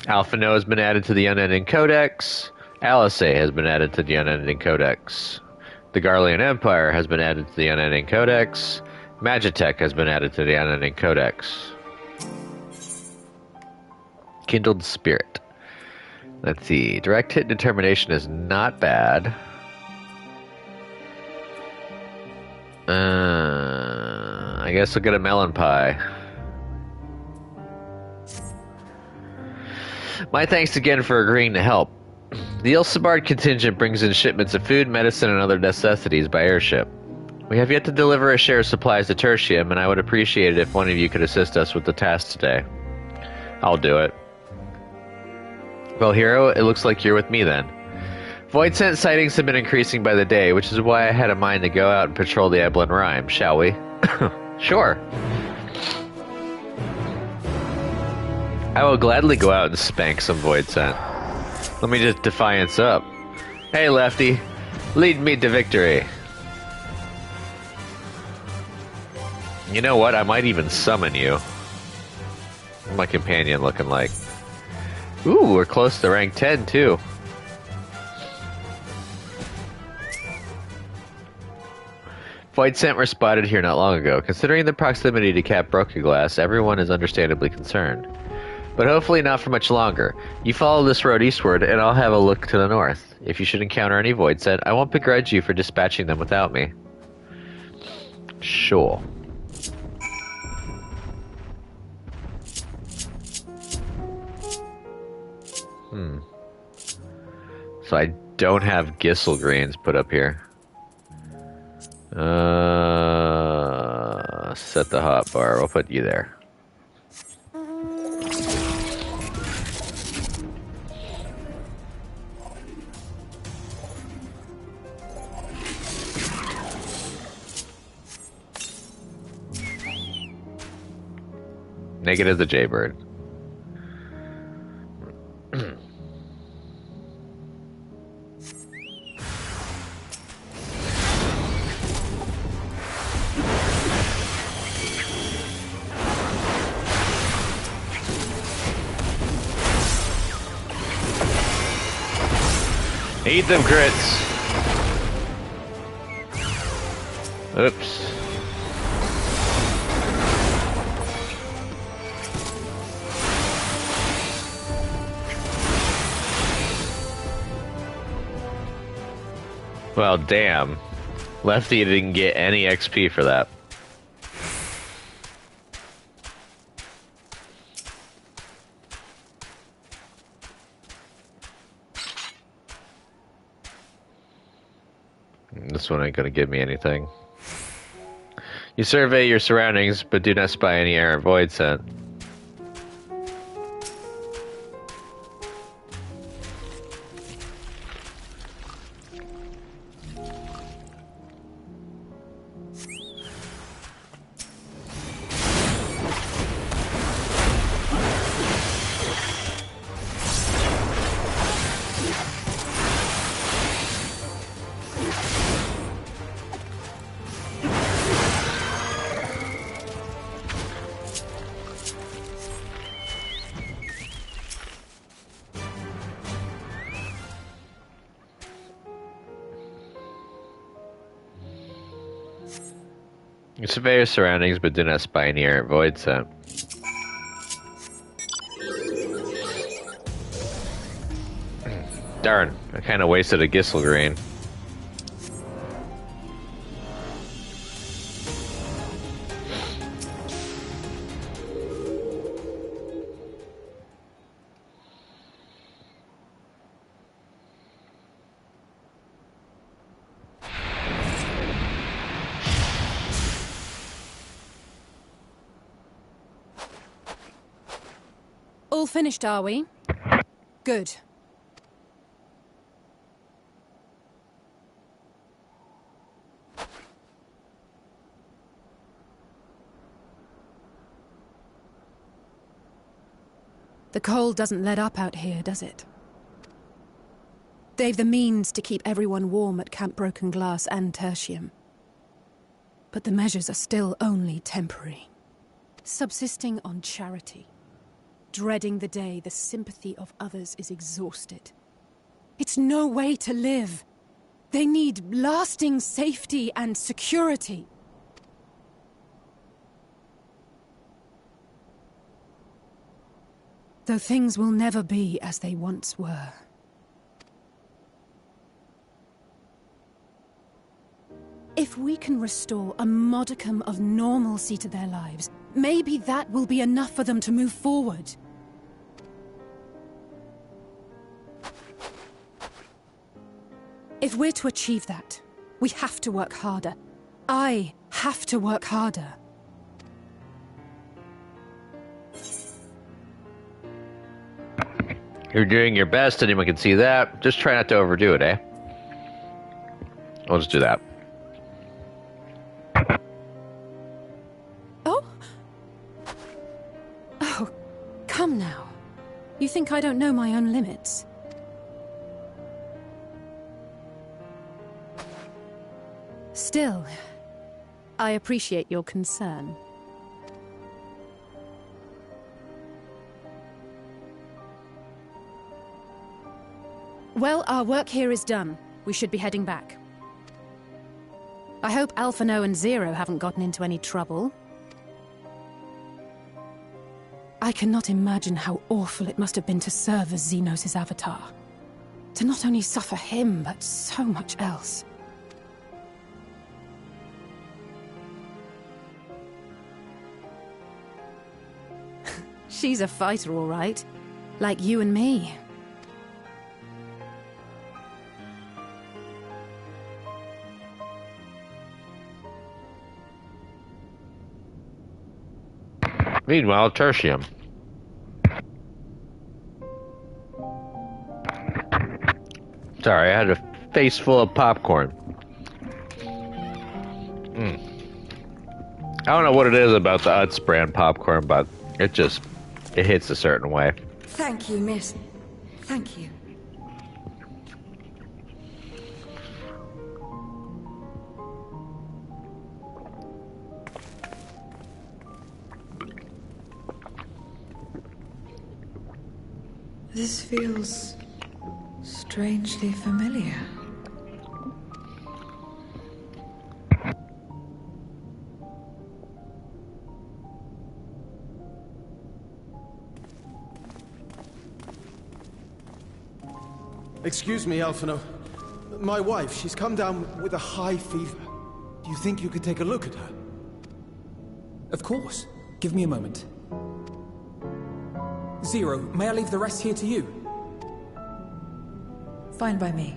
Alphino has been added to the Unending Codex. Alisei has been added to the Unending Codex. The Garlean Empire has been added to the Unending Codex. Magitech has been added to the Unending Codex. Kindled Spirit. Let's see. Direct hit determination is not bad. I guess I'll get a melon pie. My thanks again for agreeing to help. The Ilsabard contingent brings in shipments of food, medicine, and other necessities by airship. We have yet to deliver a share of supplies to Tertium, and I would appreciate it if one of you could assist us with the task today. I'll do it. Well, hero, it looks like you're with me then. Void scent sightings have been increasing by the day, which is why I had a mind to go out and patrol the Eblan Rime, shall we? Sure. I will gladly go out and spank some void scent. Let me just defiance up. Hey, Lefty. Lead me to victory. You know what? I might even summon you. What's my companion looking like? Ooh, we're close to rank 10, too. Void scent were spotted here not long ago. Considering the proximity to Cap Broken Glass, everyone is understandably concerned. But hopefully not for much longer. You follow this road eastward, and I'll have a look to the north. If you should encounter any void scent, I won't begrudge you for dispatching them without me. Sure. So I don't have Gissel Greens put up here. Set the hotbar. We'll put you there. Naked as a jaybird. Eat them crits. Oops. Well, damn. Lefty didn't get any XP for that. This one ain't gonna give me anything. You survey your surroundings, but do not spy any errant void scent. You survey your surroundings, but do not spy any errant void scent. Darn, I kind of wasted a Gissel grain. All finished, are we? Good. The cold doesn't let up out here, does it? They've the means to keep everyone warm at Camp Broken Glass and Tertium. But the measures are still only temporary. Subsisting on charity. Dreading the day the sympathy of others is exhausted. It's no way to live. They need lasting safety and security. Though things will never be as they once were. If we can restore a modicum of normalcy to their lives, maybe that will be enough for them to move forward. If we're to achieve that, we have to work harder. I have to work harder. You're doing your best, anyone can see that. Just try not to overdo it, eh? I'll just do that. Oh, come now. You think I don't know my own limits? Still, I appreciate your concern. Well, our work here is done. We should be heading back. I hope Alphano and Zero haven't gotten into any trouble. I cannot imagine how awful it must have been to serve as Xenos' avatar. To not only suffer him, but so much else. She's a fighter, all right. Like you and me. Meanwhile, Tertium. Sorry, I had a face full of popcorn. I don't know what it is about the Utz brand popcorn, but It hits a certain way. Thank you, miss. Thank you. This feels strangely familiar. Excuse me, Alphino. My wife, she's come down with a high fever. Do you think you could take a look at her? Of course. Give me a moment. Zero, may I leave the rest here to you? Fine by me.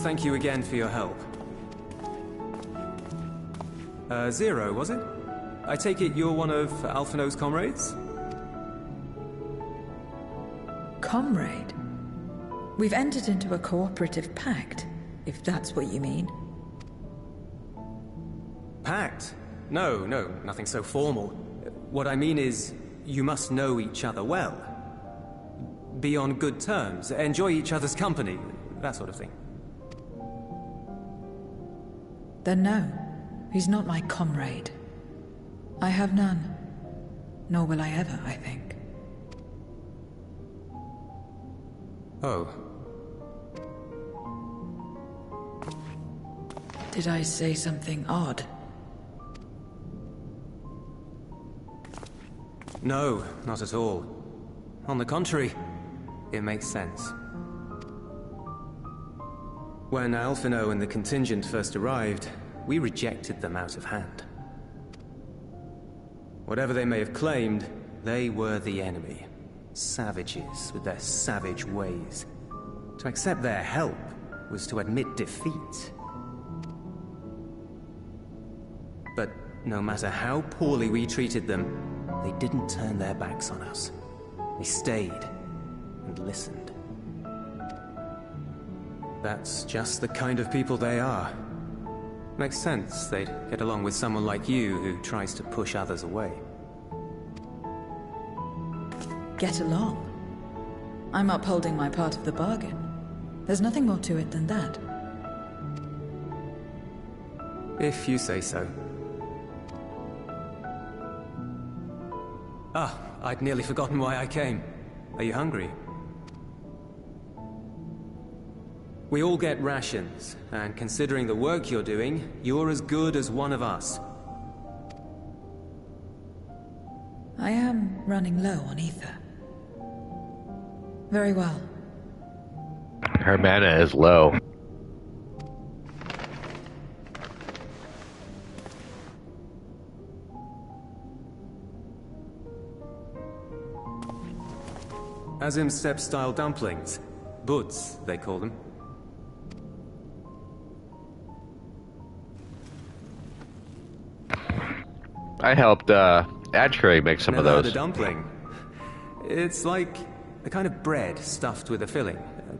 Thank you again for your help. Zero, was it? I take it you're one of Alphino's comrades? Comrade? We've entered into a cooperative pact, if that's what you mean. Pact? No, nothing so formal. What I mean is, you must know each other well. Be on good terms, enjoy each other's company, that sort of thing. Then no, he's not my comrade. I have none. Nor will I ever, I think. Oh. Did I say something odd? No, not at all. On the contrary, it makes sense. When Alphino and the contingent first arrived, we rejected them out of hand. Whatever they may have claimed, they were the enemy. Savages with their savage ways. To accept their help was to admit defeat. But no matter how poorly we treated them, they didn't turn their backs on us. They stayed and listened. That's just the kind of people they are. Makes sense they'd get along with someone like you who tries to push others away. Get along? I'm upholding my part of the bargain. There's nothing more to it than that. If you say so. Ah, I'd nearly forgotten why I came. Are you hungry? We all get rations, and considering the work you're doing, you're as good as one of us. I am running low on ether. Very well. Her mana is low. Azim step-style dumplings. Buds, they call them. I helped Adkrig make some of Never those. had a dumpling. It's like a kind of bread stuffed with a filling.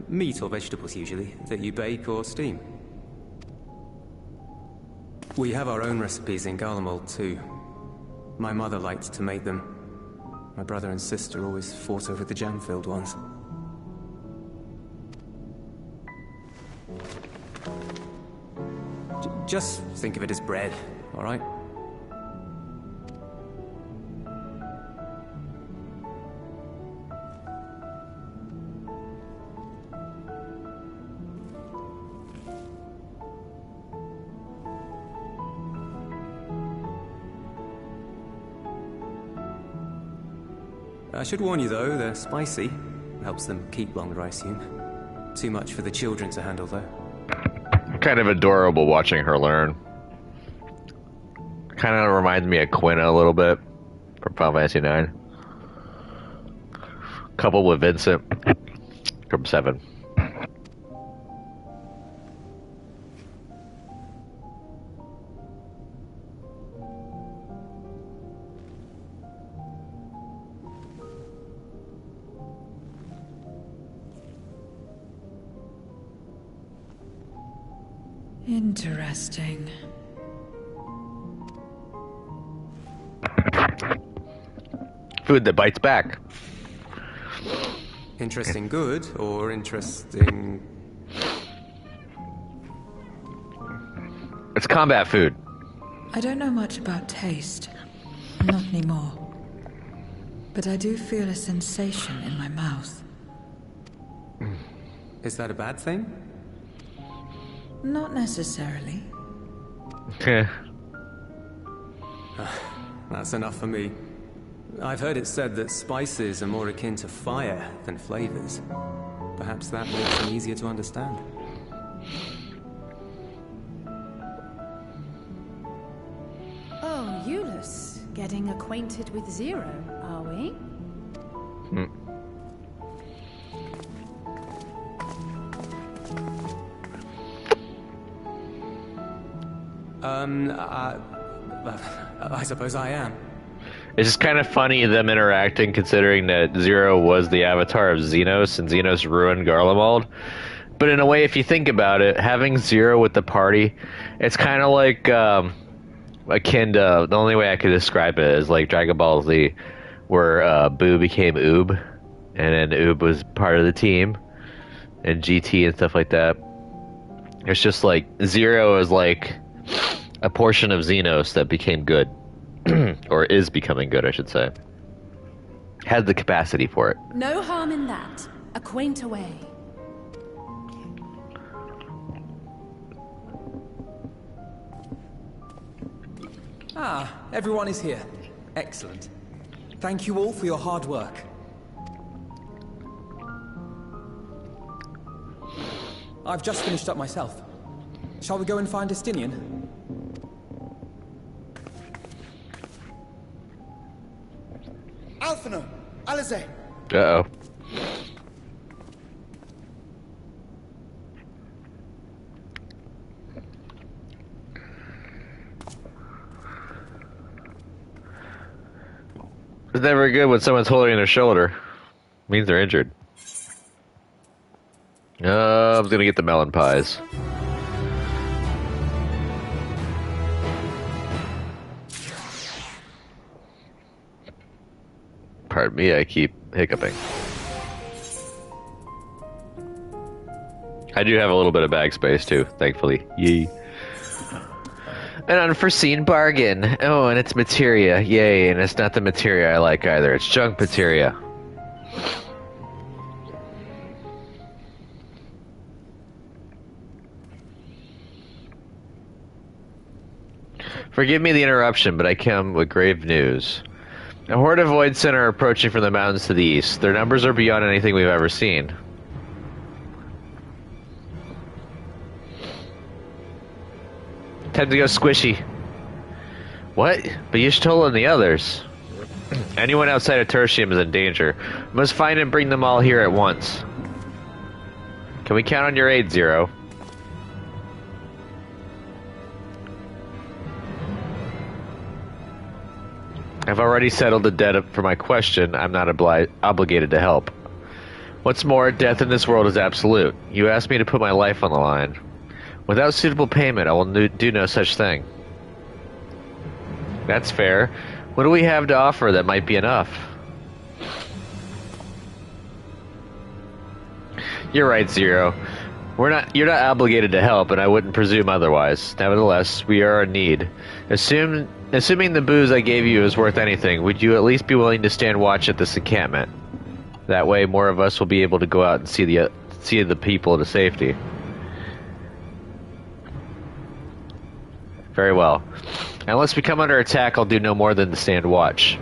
Meat or vegetables usually, that you bake or steam. We have our own recipes in Garlemald too. My mother liked to make them. My brother and sister always fought over the jam-filled ones. Just think of it as bread, all right? I should warn you though, they're spicy. Helps them keep longer, I assume. Too much for the children to handle though. Kind of adorable watching her learn. Kind of reminds me of Quina a little bit from Final Fantasy IX. Coupled with Vincent from 7. Interesting. Food that bites back. Interesting good, or interesting... It's combat food. I don't know much about taste. Not anymore. But I do feel a sensation in my mouth. Is that a bad thing? Not necessarily. Okay. That's enough for me. I've heard it said that spices are more akin to fire than flavors. Perhaps that makes them easier to understand. Oh, Eulus, getting acquainted with Zero, are we? I suppose I am. It's just kind of funny them interacting, considering that Zero was the avatar of Xenos, and Xenos ruined Garlemald. But in a way, if you think about it, having Zero with the party, it's kind of like akin to, the only way I could describe it is like Dragon Ball Z, where Boo became Oob, and then Oob was part of the team, and GT and stuff like that. It's just like Zero is like a portion of Xenos that became good. Or is becoming good, I should say. Had the capacity for it. No harm in that. Acquaint away. Ah, everyone is here. Excellent. Thank you all for your hard work. I've just finished up myself. Shall we go and find Estinian? Alphino! Alize! Uh-oh. It's never good when someone's holding their shoulder. Means they're injured. I was gonna get the melon pies. Pardon me, I keep hiccuping. I do have a little bit of bag space too, thankfully. Yay. An unforeseen bargain. Oh, and it's materia. Yay, and it's not the materia I like either. It's junk materia. Forgive me the interruption, but I come with grave news. A horde of Void Center are approaching from the mountains to the east. Their numbers are beyond anything we've ever seen. Time to go squishy. What? But Y'shtola and the others. Anyone outside of Tertium is in danger. We must find and bring them all here at once. Can we count on your aid, Zero? I've already settled the debt for my question. I'm not obligated to help. What's more, death in this world is absolute. You asked me to put my life on the line. Without suitable payment, I will do no such thing. That's fair. What do we have to offer that might be enough? You're right, Zero. You're not obligated to help, and I wouldn't presume otherwise. Nevertheless, we are in need. Assuming the booze I gave you is worth anything, would you at least be willing to stand watch at this encampment? That way, more of us will be able to go out and see the people to safety. Very well. Unless we come under attack, I'll do no more than to stand watch.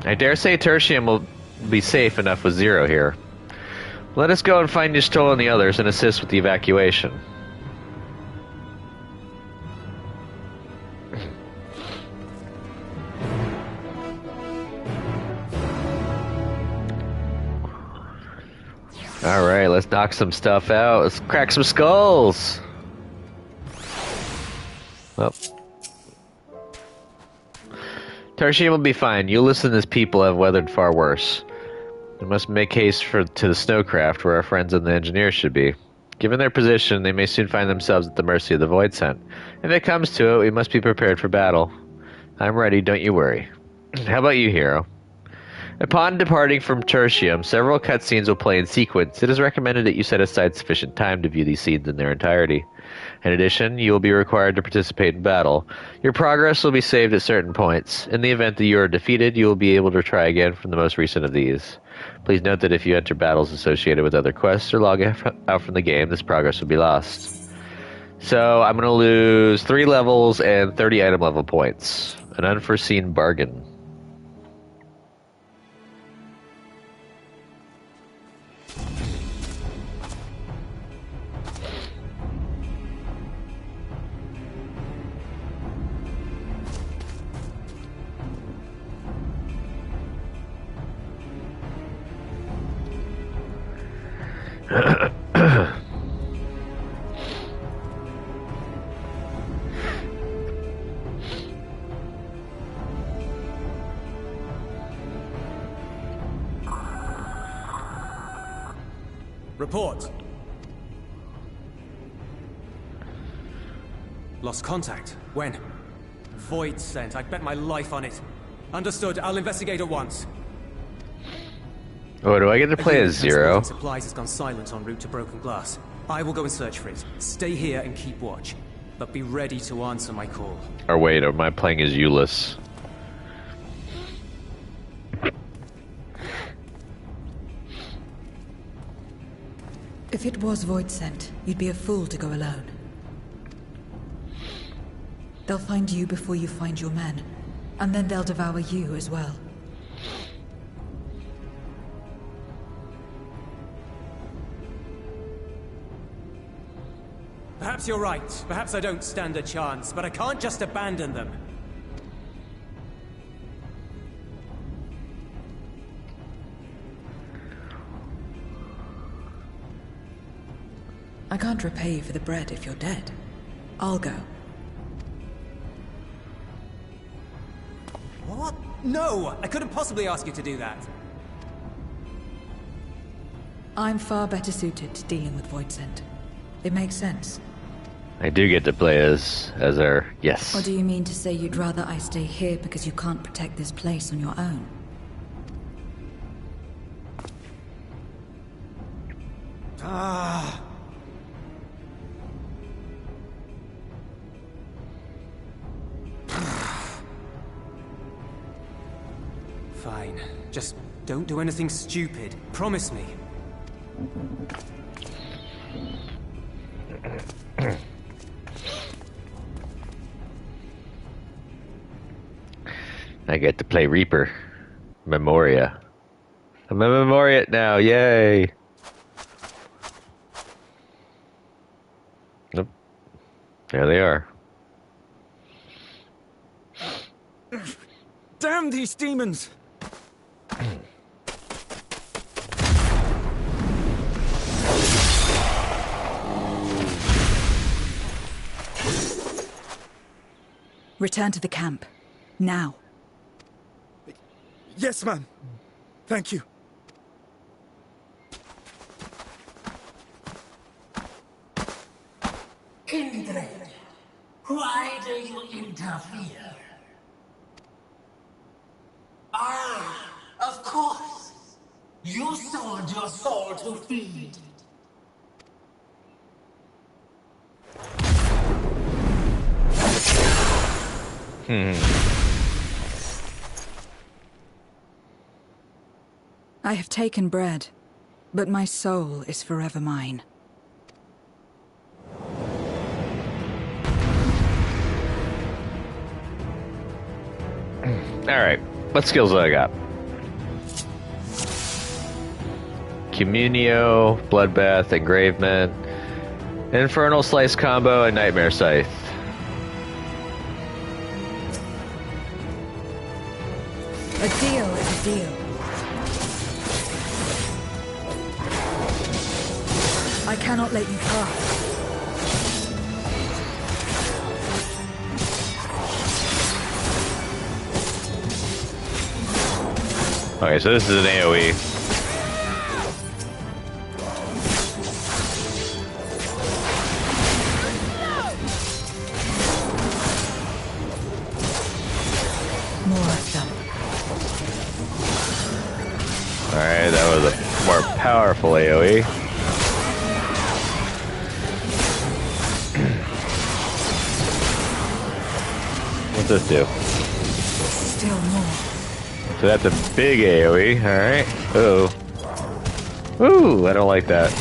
I dare say Tertium will be safe enough with Zero here. Let us go and find Y'shtola and the others and assist with the evacuation. Alright, let's knock some stuff out. Let's crack some skulls! Well. Tertium will be fine. Eulus and his people have weathered far worse. We must make haste to the snowcraft where our friends and the engineers should be. Given their position, they may soon find themselves at the mercy of the Void Scent. If it comes to it, we must be prepared for battle. I'm ready, don't you worry. How about you, hero? Upon departing from Tertium, several cutscenes will play in sequence. It is recommended that you set aside sufficient time to view these scenes in their entirety. In addition, you will be required to participate in battle. Your progress will be saved at certain points. In the event that you are defeated, you will be able to try again from the most recent of these. Please note that if you enter battles associated with other quests or log out from the game, this progress will be lost. So, I'm going to lose 3 levels and 30 item level points. An unforeseen bargain. Report. Lost contact. When? Void Scent. I'd bet my life on it. Understood. I'll investigate at once. Oh, do I get to play as Zero? Supplies has gone silent en route to Broken Glass. I will go and search for it. Stay here and keep watch. But be ready to answer my call. Or wait, am I playing as Euless? If it was Void Scent, you'd be a fool to go alone. They'll find you before you find your men, and then they'll devour you as well. Perhaps you're right. Perhaps I don't stand a chance, but I can't just abandon them. I can't repay you for the bread if you're dead. I'll go. What? No! I couldn't possibly ask you to do that. I'm far better suited to dealing with Void Scent. It makes sense. I do get to play as her, yes. Or do you mean to say you'd rather I stay here because you can't protect this place on your own? Ah. Fine. Just don't do anything stupid. Promise me. I get to play Reaper. Memoria. I'm a Memoria now, yay! Nope. There they are. Damn these demons! Return to the camp. Now. Yes, ma'am. Thank you. Kindred, why do you interfere? Ah, of course. You sold your soul to feed. I have taken bread, but my soul is forever mine. Alright, what skills do I got? Communio, Bloodbath, Engravement, Infernal Slice Combo, and Nightmare Scythe. A deal is a deal. I cannot let you pass. Okay, so this is an AoE. Alright, that was a more powerful AoE. What's this do? Still more. So that's a big AoE, alright. Oh. Ooh, I don't like that.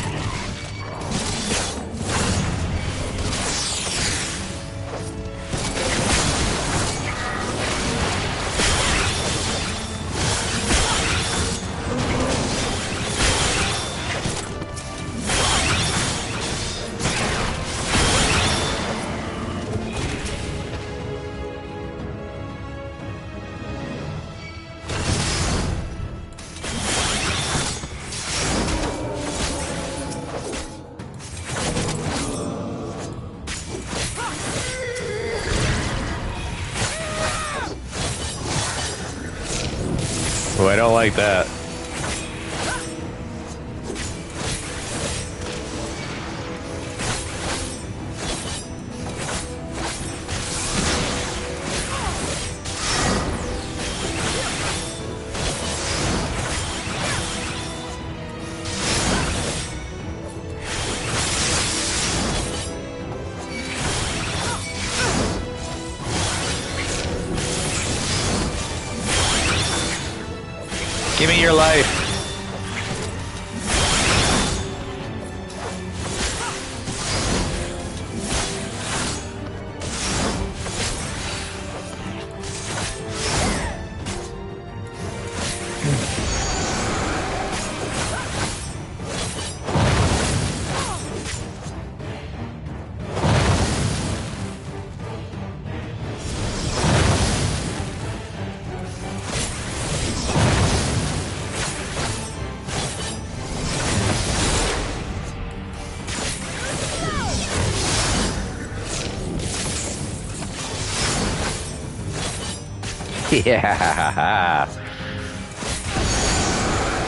Oh, I don't like that. Give me your life. Yeah.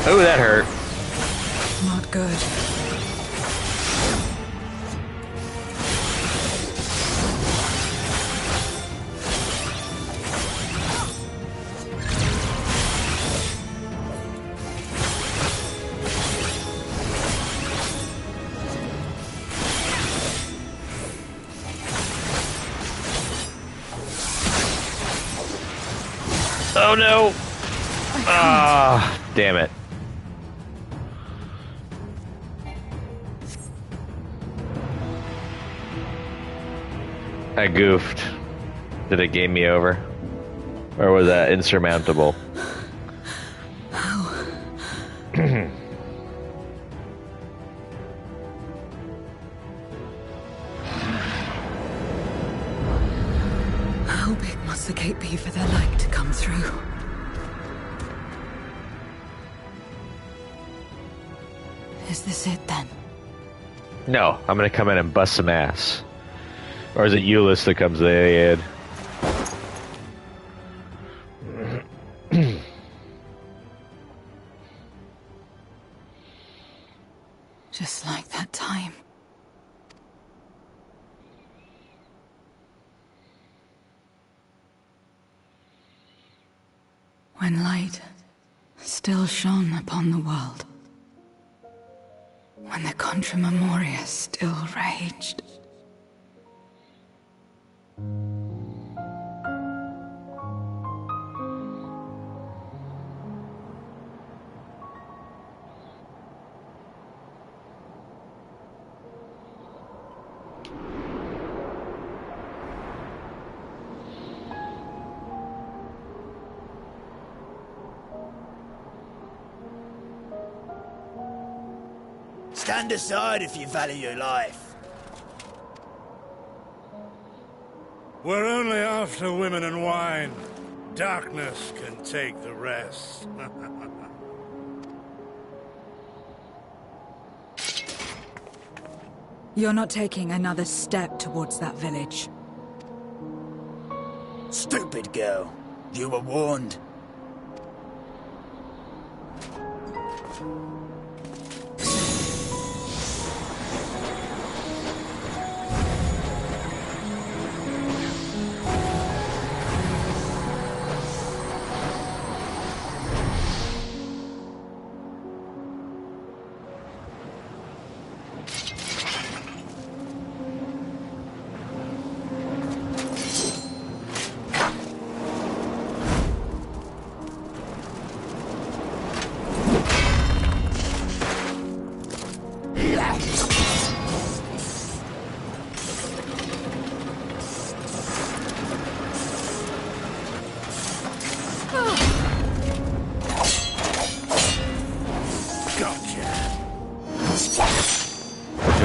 Oh, that hurt. Not good. Oh no! Ah, damn it. I goofed. Did it game me over? Or was that insurmountable? How? How big must the gate be for their light to come through? Is this it then? No, I'm gonna come in and bust some ass. Or is it Euless that comes to the aid? Just like that time. When light still shone upon the world. When the Contra Memoria still raged. Stand aside if you value your life. We're only after women and wine. Darkness can take the rest. You're not taking another step towards that village. Stupid girl. You were warned.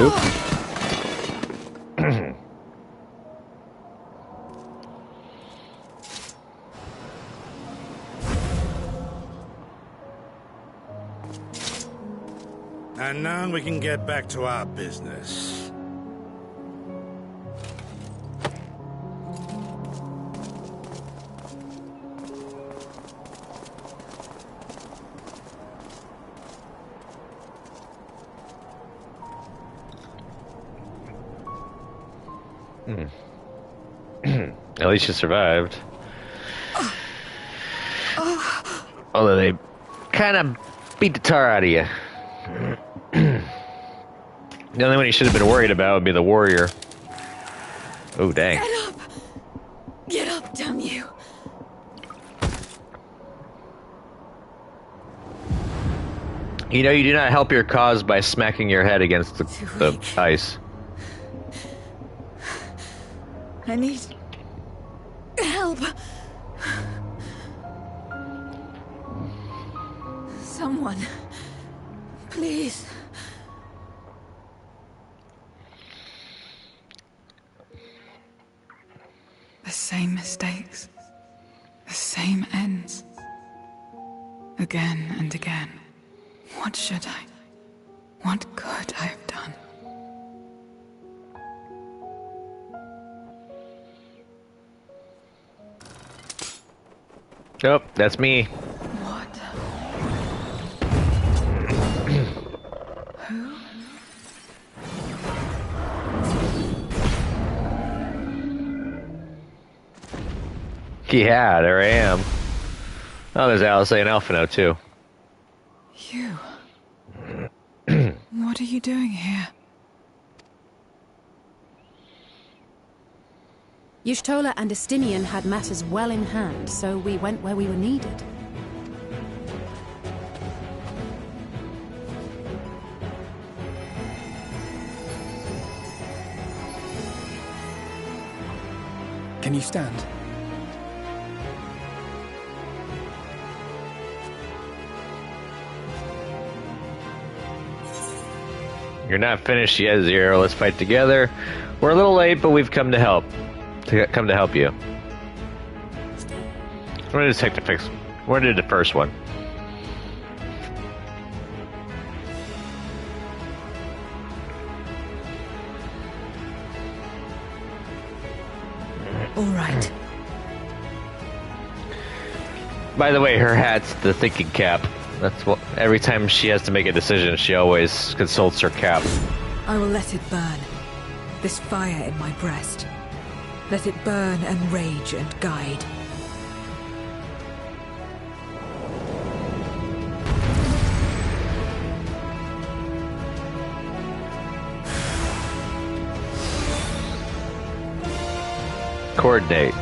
Oop. And now we can get back to our business. At least you survived. Although they kind of beat the tar out of you. The only one you should have been worried about would be the warrior. Oh, dang. Get up! Get up, damn you! You know, you do not help your cause by smacking your head against the ice. I need help. Someone, please. The same mistakes, the same ends. Again and again. What should I? What could I have done? Oh, that's me. What? Who? Yeah, there I am. Oh, there's Alice and Alphino, too. You? What are you doing here? Y'shtola and Estinian had matters well in hand, so we went where we were needed. Can you stand? You're not finished yet, Zero. Let's fight together. We're a little late, but we've come to help. Come to help you. Where did the fix? Where did the first one? All right. By the way, her hat's the thinking cap. That's what. Every time she has to make a decision, she always consults her cap. I will let it burn. This fire in my breast. Let it burn and rage and guide. Coordinate.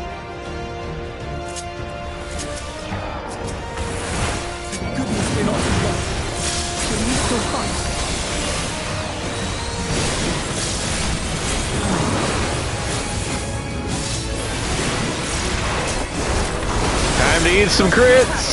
Goodness, we're not too long. Can you still fight? Time to eat some crits!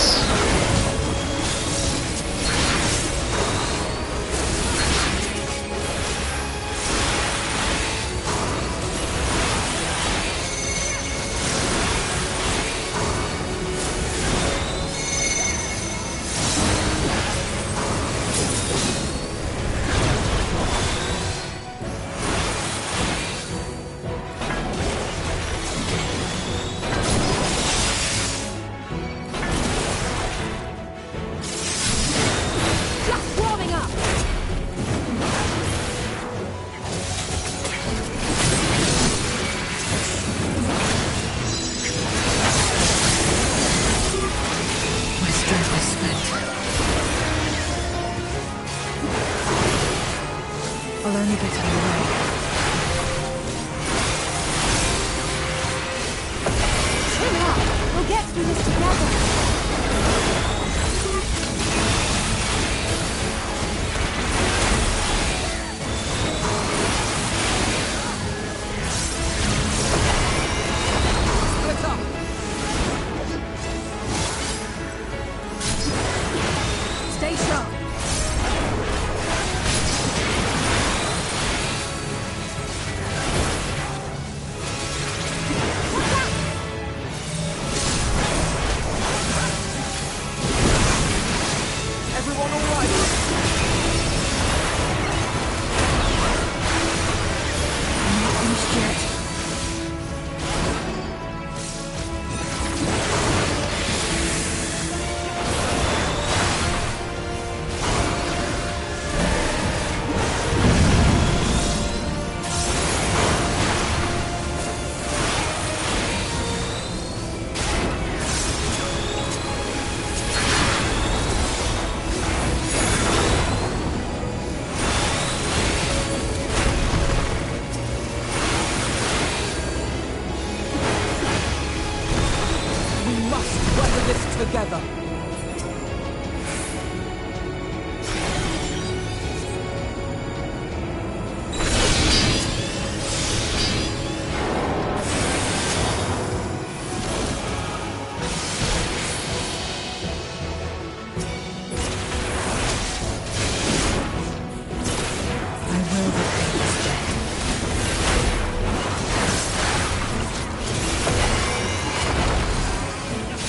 cover.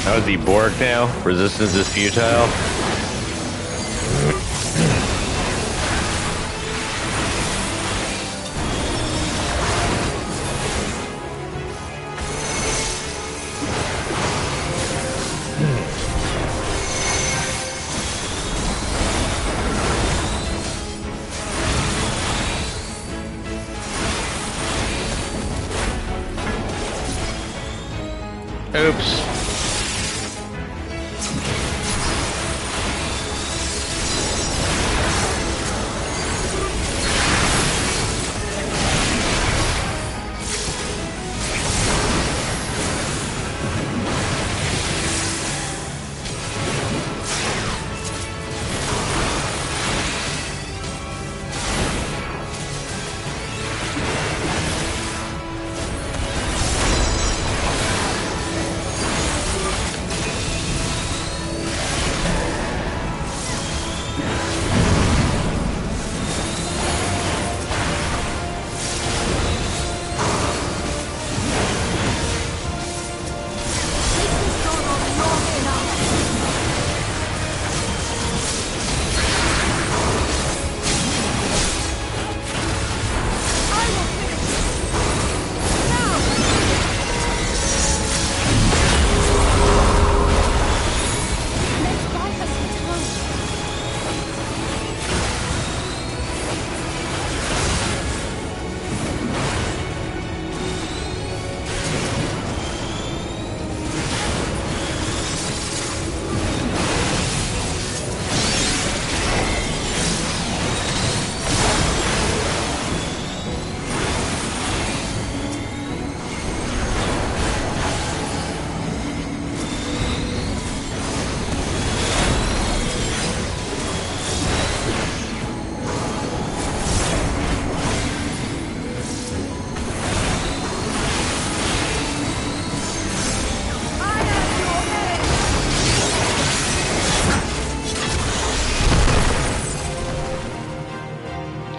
How is he Borg now? Resistance is futile. Oops.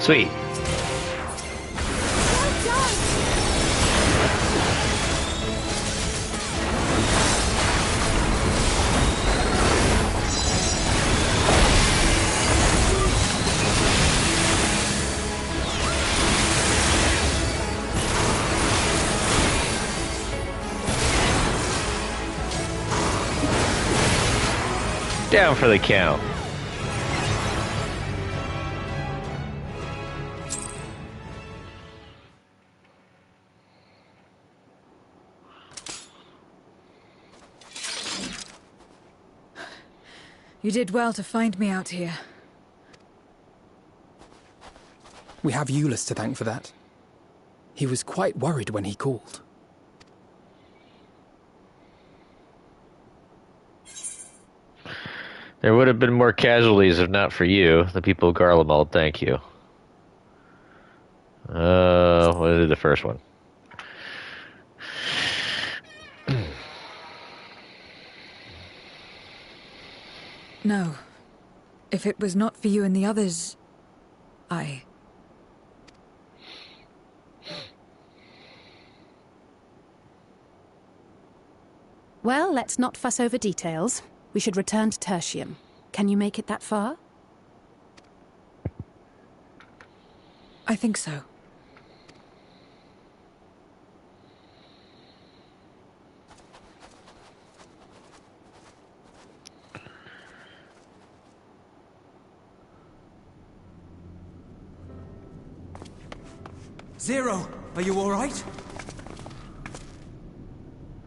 Sweet. Down for the count. You did well to find me out here. We have Eulus to thank for that. He was quite worried when he called. There would have been more casualties if not for you. The people of Garlemald, thank you. What is the first one? No. If it was not for you and the others, Well, let's not fuss over details. We should return to Tertium. Can you make it that far? I think so. Zero, are you all right?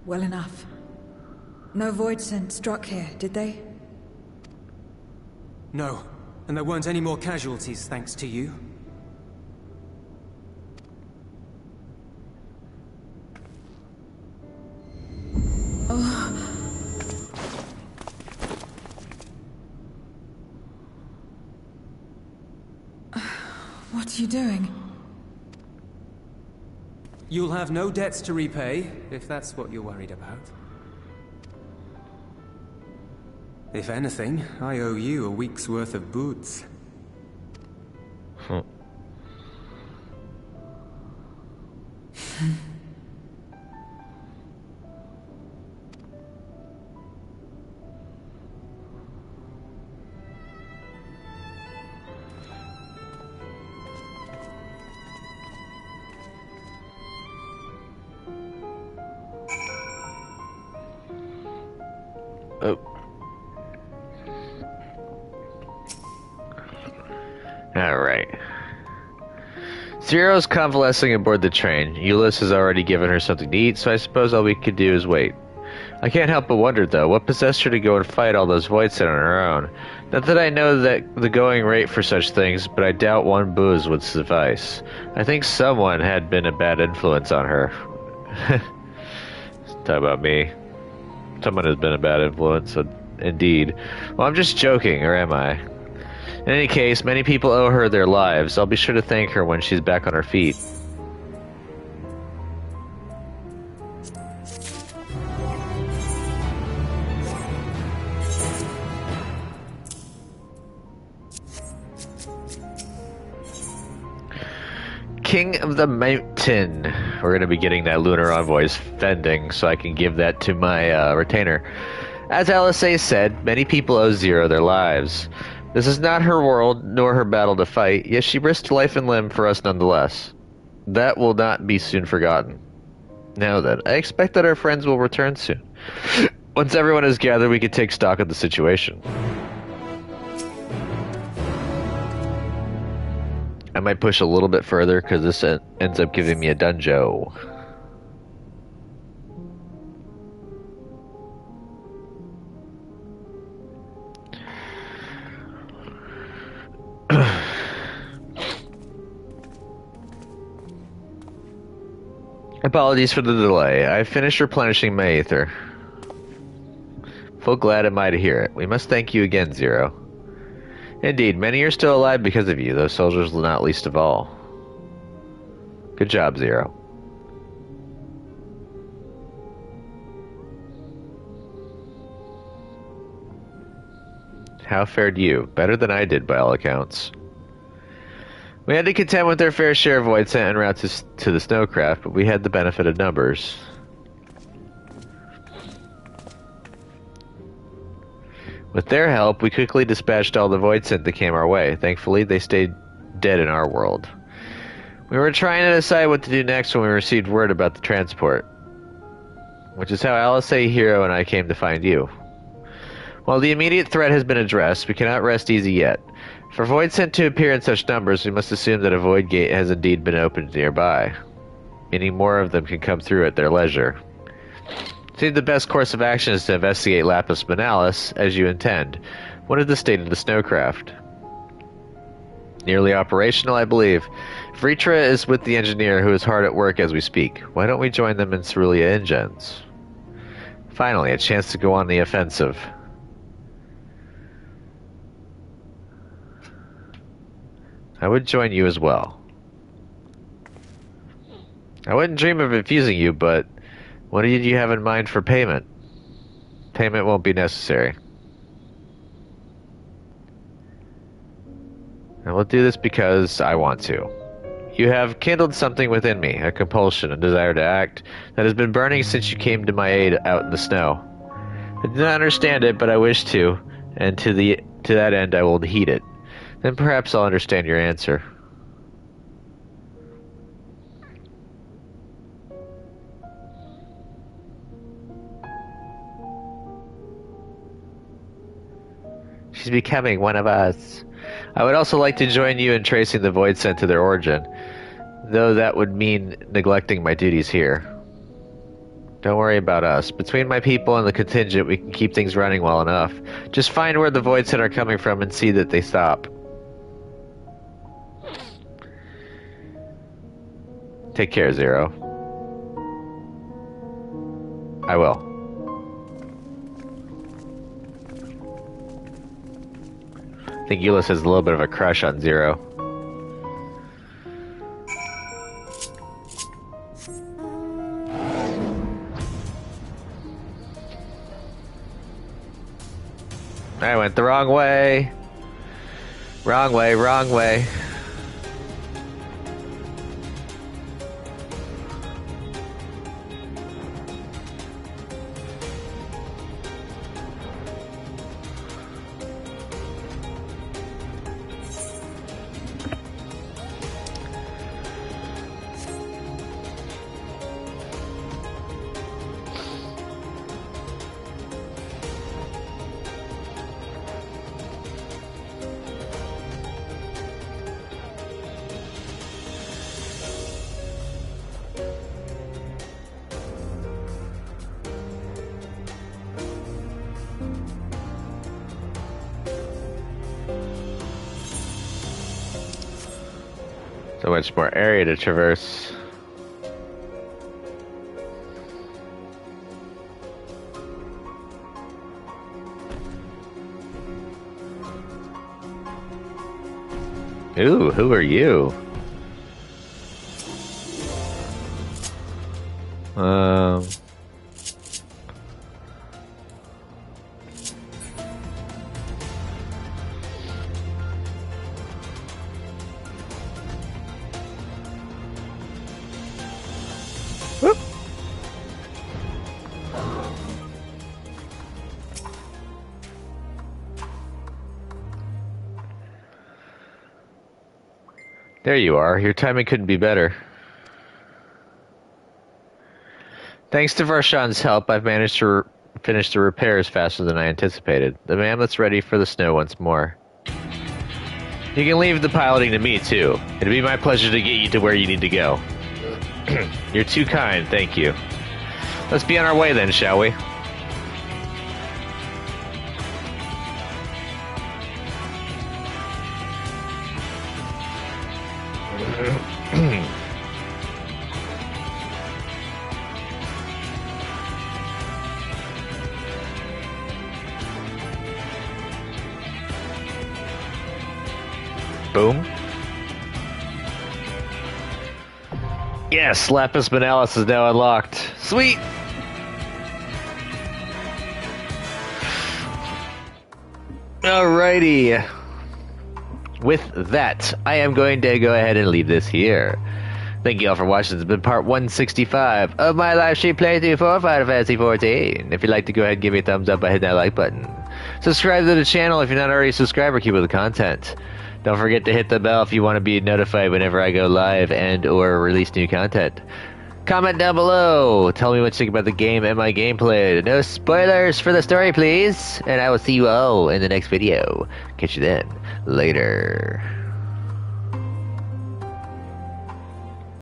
Well enough. No void scent struck here, did they? No, and there weren't any more casualties thanks to you. What are you doing? You'll have no debts to repay, if that's what you're worried about. If anything, I owe you a week's worth of boots. Oh. Alright. Zero's convalescing aboard the train. Euless has already given her something to eat, so I suppose all we could do is wait. I can't help but wonder, though, what possessed her to go and fight all those Voidsen on her own? Not that I know that the going rate for such things, but I doubt one booze would suffice. I think someone had been a bad influence on her. Talk about me. Someone has been a bad influence, indeed. Well, I'm just joking, or am I? In any case, many people owe her their lives. I'll be sure to thank her when she's back on her feet. King of the Mountain. We're going to be getting that Lunar Envoy's fending, so I can give that to my retainer. As Alisaie said, many people owe Zero their lives. This is not her world, nor her battle to fight, yet she risked life and limb for us nonetheless. That will not be soon forgotten. Now then, I expect that our friends will return soon. Once everyone is gathered, we can take stock of the situation. I might push a little bit further, because this ends up giving me a dunjo. Apologies for the delay. I finished replenishing my aether. Full glad am I to hear it. We must thank you again, Zero. Indeed, many are still alive because of you, those soldiers not least of all. Good job, Zero. How fared you? Better than I did, by all accounts. We had to contend with our fair share of Voidsen en route to the snowcraft, but we had the benefit of numbers. With their help, we quickly dispatched all the Voidsen that came our way. Thankfully, they stayed dead in our world. We were trying to decide what to do next when we received word about the transport, which is how Alisaie, Hero, and I came to find you. While the immediate threat has been addressed, we cannot rest easy yet. For Voidsen to appear in such numbers, we must assume that a void gate has indeed been opened nearby, meaning more of them can come through at their leisure. Seems the best course of action is to investigate Lapis Manalis, as you intend. What is the state of the snowcraft? Nearly operational, I believe. Vritra is with the engineer, who is hard at work as we speak. Why don't we join them in Cerulean Ingens? Finally, a chance to go on the offensive. I would join you as well. I wouldn't dream of infusing you, but what did you have in mind for payment? Payment won't be necessary. I will do this because I want to. You have kindled something within me, a compulsion, a desire to act, that has been burning since you came to my aid out in the snow. I do not understand it, but I wish to, and to that end I will heed it. Then perhaps I'll understand your answer. She's becoming one of us. I would also like to join you in tracing the Voidsen to their origin, though that would mean neglecting my duties here. Don't worry about us. Between my people and the contingent, we can keep things running well enough. Just find where the Voidsen are coming from and see that they stop. Take care, Zero. I will. I think Euless has a little bit of a crush on Zero. I went the wrong way. Wrong way, wrong way. So much more area to traverse. Ooh, who are you? There you are. Your timing couldn't be better. Thanks to Varshan's help, I've managed to finish the repairs faster than I anticipated. The Mamlet's ready for the snow once more. You can leave the piloting to me, too. It'd be my pleasure to get you to where you need to go. You're too kind, thank you. Let's be on our way then, shall we? Boom. Yes, Lapis Benalis is now unlocked. Sweet! Alrighty. With that, I am going to go ahead and leave this here. Thank you all for watching. This has been part 165 of my live stream playthrough for Final Fantasy XIV. If you'd like to go ahead and give me a thumbs up by hitting that like button. Subscribe to the channel if you're not already a subscriber. Keep with the content. Don't forget to hit the bell if you want to be notified whenever I go live and or release new content. Comment down below. Tell me what you think about the game and my gameplay. No spoilers for the story, please. And I will see you all in the next video. Catch you then. Later.